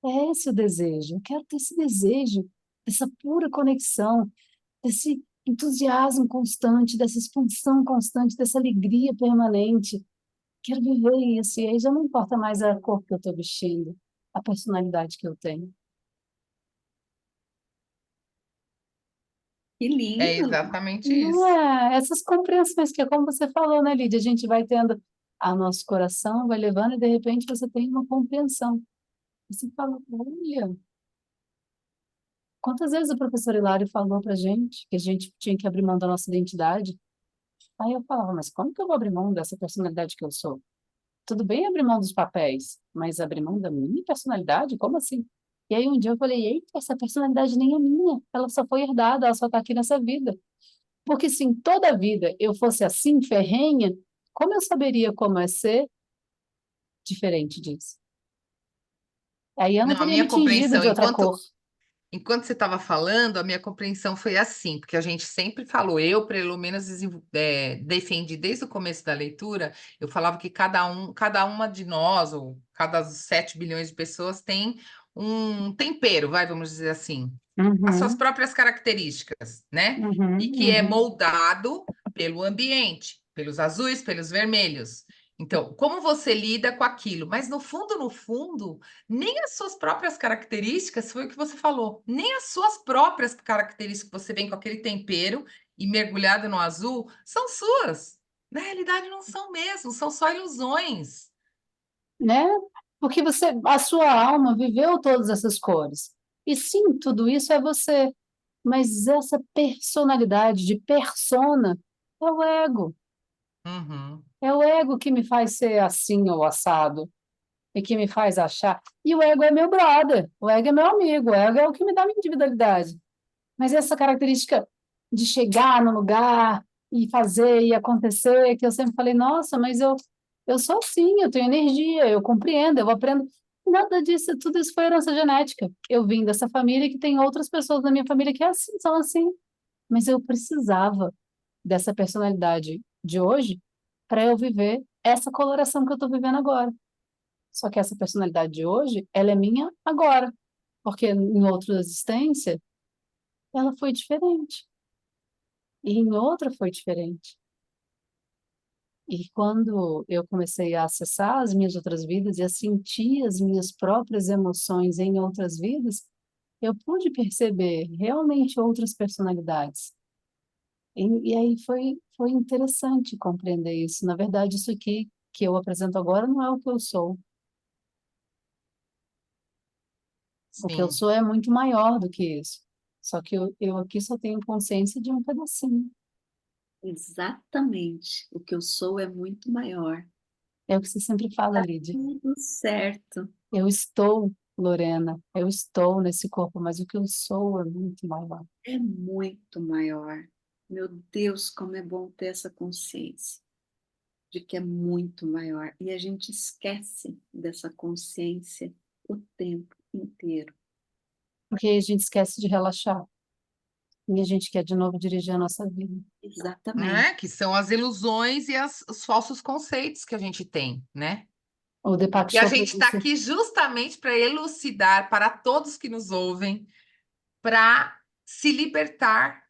Speaker 1: É esse o desejo. Eu quero ter esse desejo, dessa pura conexão, desse entusiasmo constante, dessa expansão constante, dessa alegria permanente. Quero viver isso, e aí já não importa mais a cor que eu estou vestindo, a personalidade que eu tenho.
Speaker 2: Que
Speaker 3: É
Speaker 2: lindo.
Speaker 3: exatamente
Speaker 1: Não
Speaker 3: isso.
Speaker 1: é? Essas compreensões que é como você falou, né, Lídia? A gente vai tendo a nosso coração, vai levando e de repente você tem uma compreensão. Você fala, olha, quantas vezes o professor Hilário falou pra gente que a gente tinha que abrir mão da nossa identidade? Aí eu falava, mas como que eu vou abrir mão dessa personalidade que eu sou? Tudo bem abrir mão dos papéis, mas abrir mão da minha personalidade? Como assim? E aí um dia eu falei, eita, essa personalidade nem é minha, ela só foi herdada, ela só está aqui nessa vida. Porque se em toda a vida eu fosse assim, ferrenha, como eu saberia como é ser diferente disso? Aí eu não
Speaker 3: Não, a
Speaker 1: teria
Speaker 3: minha
Speaker 1: me tingido
Speaker 3: compreensão,
Speaker 1: de outra cor.
Speaker 3: enquanto você estava falando, a minha compreensão foi assim, porque a gente sempre falou, eu, pelo menos, defendi desde o começo da leitura, eu falava que cada uma de nós, ou cada 7 bilhões de pessoas, tem um tempero, vamos dizer assim, as suas
Speaker 1: Uhum,
Speaker 3: próprias características, né? E
Speaker 1: uhum,
Speaker 3: que é
Speaker 1: uhum.
Speaker 3: moldado pelo ambiente, pelos azuis, pelos vermelhos. Então, como você lida com aquilo? Mas no fundo, nem as suas próprias características, foi o que você falou, nem as suas próprias características que você vem com aquele tempero e mergulhado no azul, são suas. Na realidade, não são mesmo, são só ilusões.
Speaker 1: né? Porque a sua alma viveu todas essas cores. E sim, tudo isso é você. Mas essa personalidade de persona é o ego.
Speaker 3: Uhum.
Speaker 1: É o ego que me faz ser assim ou assado. E que me faz achar. E o ego é meu brother. O ego é meu amigo. O ego é o que me dá minha individualidade. Mas essa característica de chegar no lugar e fazer e acontecer, que eu sempre falei, nossa, mas eu sou assim, eu tenho energia, eu compreendo, eu aprendo. Nada disso, tudo isso foi herança genética. Eu vim dessa família que tem outras pessoas da minha família que é assim, são assim. Mas eu precisava dessa personalidade de hoje para eu viver essa coloração que eu estou vivendo agora. Só que essa personalidade de hoje, ela é minha agora, porque em outra existência ela foi diferente. E em outra foi diferente. E quando eu comecei a acessar as minhas outras vidas e a sentir as minhas próprias emoções em outras vidas, eu pude perceber realmente outras personalidades. E aí foi interessante compreender isso. Na verdade, isso aqui que eu apresento agora não é o que eu sou. O que eu
Speaker 3: Sim,
Speaker 1: sou é muito maior do que isso. Só que eu aqui só tenho consciência de um pedacinho.
Speaker 2: Exatamente. O que eu sou é muito maior.
Speaker 1: É o que você sempre fala, Lídia.
Speaker 2: Tudo certo.
Speaker 1: Eu estou, Lorena, eu estou nesse corpo, mas o que eu sou é muito maior.
Speaker 2: É muito maior. Meu Deus, como é bom ter essa consciência de que é muito maior. E a gente esquece dessa consciência o tempo inteiro.
Speaker 1: Porque aí a gente esquece de relaxar. E a gente quer de novo dirigir a nossa vida.
Speaker 2: Exatamente.
Speaker 3: né? Que são as ilusões e os falsos conceitos que a gente tem, né?
Speaker 1: O Deepak
Speaker 3: E a
Speaker 1: Chopra
Speaker 3: gente está
Speaker 1: disse,
Speaker 3: aqui justamente para elucidar para todos que nos ouvem, para se libertar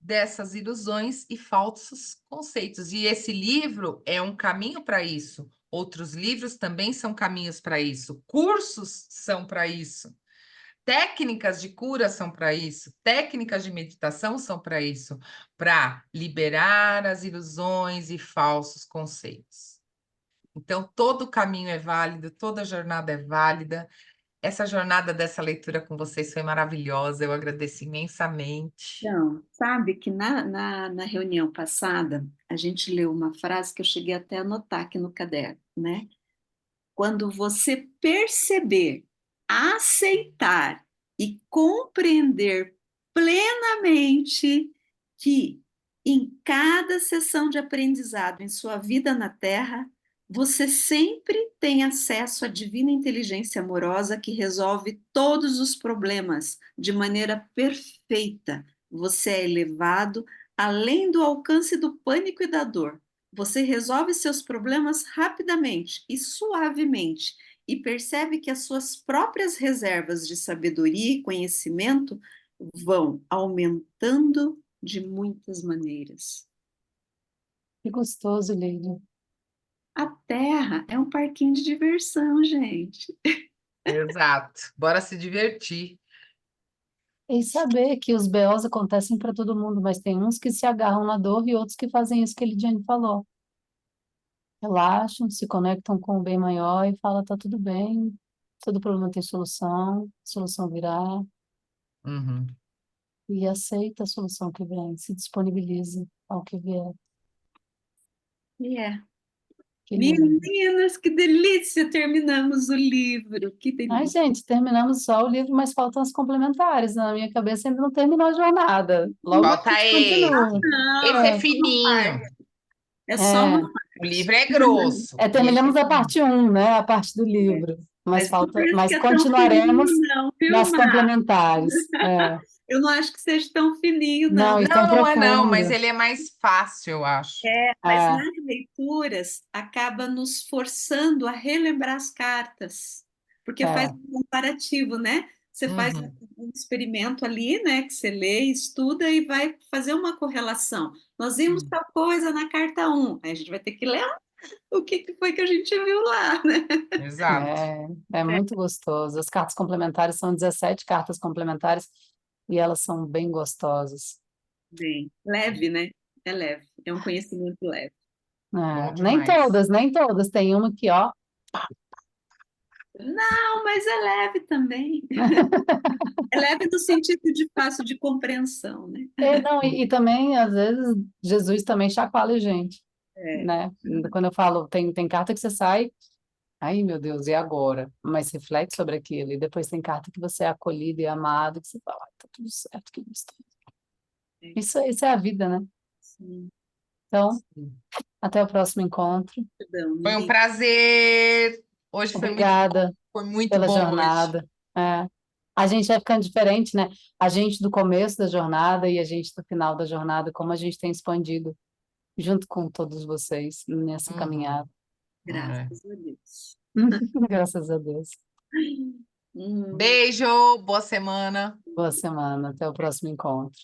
Speaker 3: dessas ilusões e falsos conceitos. E esse livro é um caminho para isso. Outros livros também são caminhos para isso. Cursos são para isso. Técnicas de cura são para isso. Técnicas de meditação são para isso. Para liberar as ilusões e falsos conceitos. Então, todo caminho é válido, toda jornada é válida. Essa jornada dessa leitura com vocês foi maravilhosa, eu agradeço imensamente.
Speaker 2: Então, sabe que na reunião passada, a gente leu uma frase que eu cheguei até a anotar aqui no caderno, né? Quando você perceber, aceitar e compreender plenamente que em cada sessão de aprendizado em sua vida na Terra, você sempre tem acesso à divina inteligência amorosa que resolve todos os problemas de maneira perfeita. Você é elevado além do alcance do pânico e da dor. Você resolve seus problemas rapidamente e suavemente e percebe que as suas próprias reservas de sabedoria e conhecimento vão aumentando de muitas maneiras.
Speaker 1: que gostoso, Lídia.
Speaker 2: A Terra é um parquinho de diversão, gente.
Speaker 3: Exato. Bora se divertir.
Speaker 1: E saber que os BOs acontecem para todo mundo, mas tem uns que se agarram na dor e outros que fazem isso que a Lidiane falou. Relaxam, se conectam com o bem maior e falam, tá tudo bem, todo problema tem solução, a solução virá,
Speaker 3: Uhum.
Speaker 1: e aceita a solução que vem, se disponibiliza ao que vier.
Speaker 2: E é.
Speaker 1: Que lindo.
Speaker 2: Meninas, que delícia! Terminamos o livro. Que
Speaker 1: Ai,
Speaker 2: delícia.
Speaker 1: gente, terminamos só o livro, mas faltam as complementares. Na minha cabeça ainda não terminou a jornada. Logo a
Speaker 3: Falta
Speaker 1: gente
Speaker 3: esse.
Speaker 1: continua.
Speaker 2: Não,
Speaker 3: Esse
Speaker 2: é
Speaker 3: é
Speaker 2: só uma
Speaker 3: fininho.
Speaker 2: parte. É só uma
Speaker 1: É,
Speaker 3: O
Speaker 2: parte.
Speaker 3: livro é grosso. E esse é
Speaker 1: terminamos a
Speaker 3: fininho.
Speaker 1: parte um, né? A parte do livro. Mas
Speaker 2: Mas não
Speaker 1: falta,
Speaker 2: penso que
Speaker 1: mas
Speaker 2: é tão fininho,
Speaker 1: continuaremos
Speaker 2: não, viu,
Speaker 1: nas
Speaker 2: Mar?
Speaker 1: complementares. É.
Speaker 2: Eu não acho que seja tão fininho, não.
Speaker 1: Não, e tão
Speaker 3: Não, não é não, mas
Speaker 1: profundo.
Speaker 3: ele é mais fácil, eu acho.
Speaker 2: Mas
Speaker 1: É,
Speaker 2: nas leituras acaba nos forçando a relembrar as cartas, porque faz
Speaker 1: é,
Speaker 2: um comparativo, né? Você faz
Speaker 3: Uhum.
Speaker 2: um experimento ali, né? Que você lê, estuda e vai fazer uma correlação. Nós vimos
Speaker 3: Hum.
Speaker 2: tal coisa na carta um, aí a gente vai ter que ler o que foi que a gente viu lá, né?
Speaker 3: Exato.
Speaker 1: é muito gostoso. As cartas complementares são 17 cartas complementares e elas são bem gostosas.
Speaker 2: Bem, leve, né? É leve, é um conhecimento leve.
Speaker 3: Bom
Speaker 1: Nem
Speaker 3: demais.
Speaker 1: nem todas. Tem uma que, ó,
Speaker 2: Não, mas é leve também. É leve no sentido de fácil de compreensão, né?
Speaker 1: não, e também, às vezes, Jesus também chacoalha a gente,
Speaker 2: É,
Speaker 1: né? Quando eu falo, tem carta que você sai, ai, meu Deus, e agora? Mas reflete sobre aquilo, e depois tem carta que você é acolhido e amado, que você fala, ai, tá tudo certo, que gostoso.
Speaker 2: é,
Speaker 1: Isso é a vida, né?
Speaker 2: sim.
Speaker 1: Então, até o próximo encontro.
Speaker 2: Perdão,
Speaker 3: Foi um
Speaker 2: Nili.
Speaker 3: prazer. Hoje foi muito bom.
Speaker 1: Obrigada
Speaker 3: Foi muito
Speaker 1: pela
Speaker 3: bom hoje.
Speaker 1: jornada. A gente vai ficando diferente, né? A gente do começo da jornada e a gente do final da jornada, como a gente tem expandido junto com todos vocês nessa
Speaker 3: Uhum.
Speaker 1: caminhada.
Speaker 3: É.
Speaker 2: Graças a Deus.
Speaker 1: Graças a Deus.
Speaker 2: Hum.
Speaker 3: Beijo, boa semana.
Speaker 1: Boa semana. Até o próximo encontro.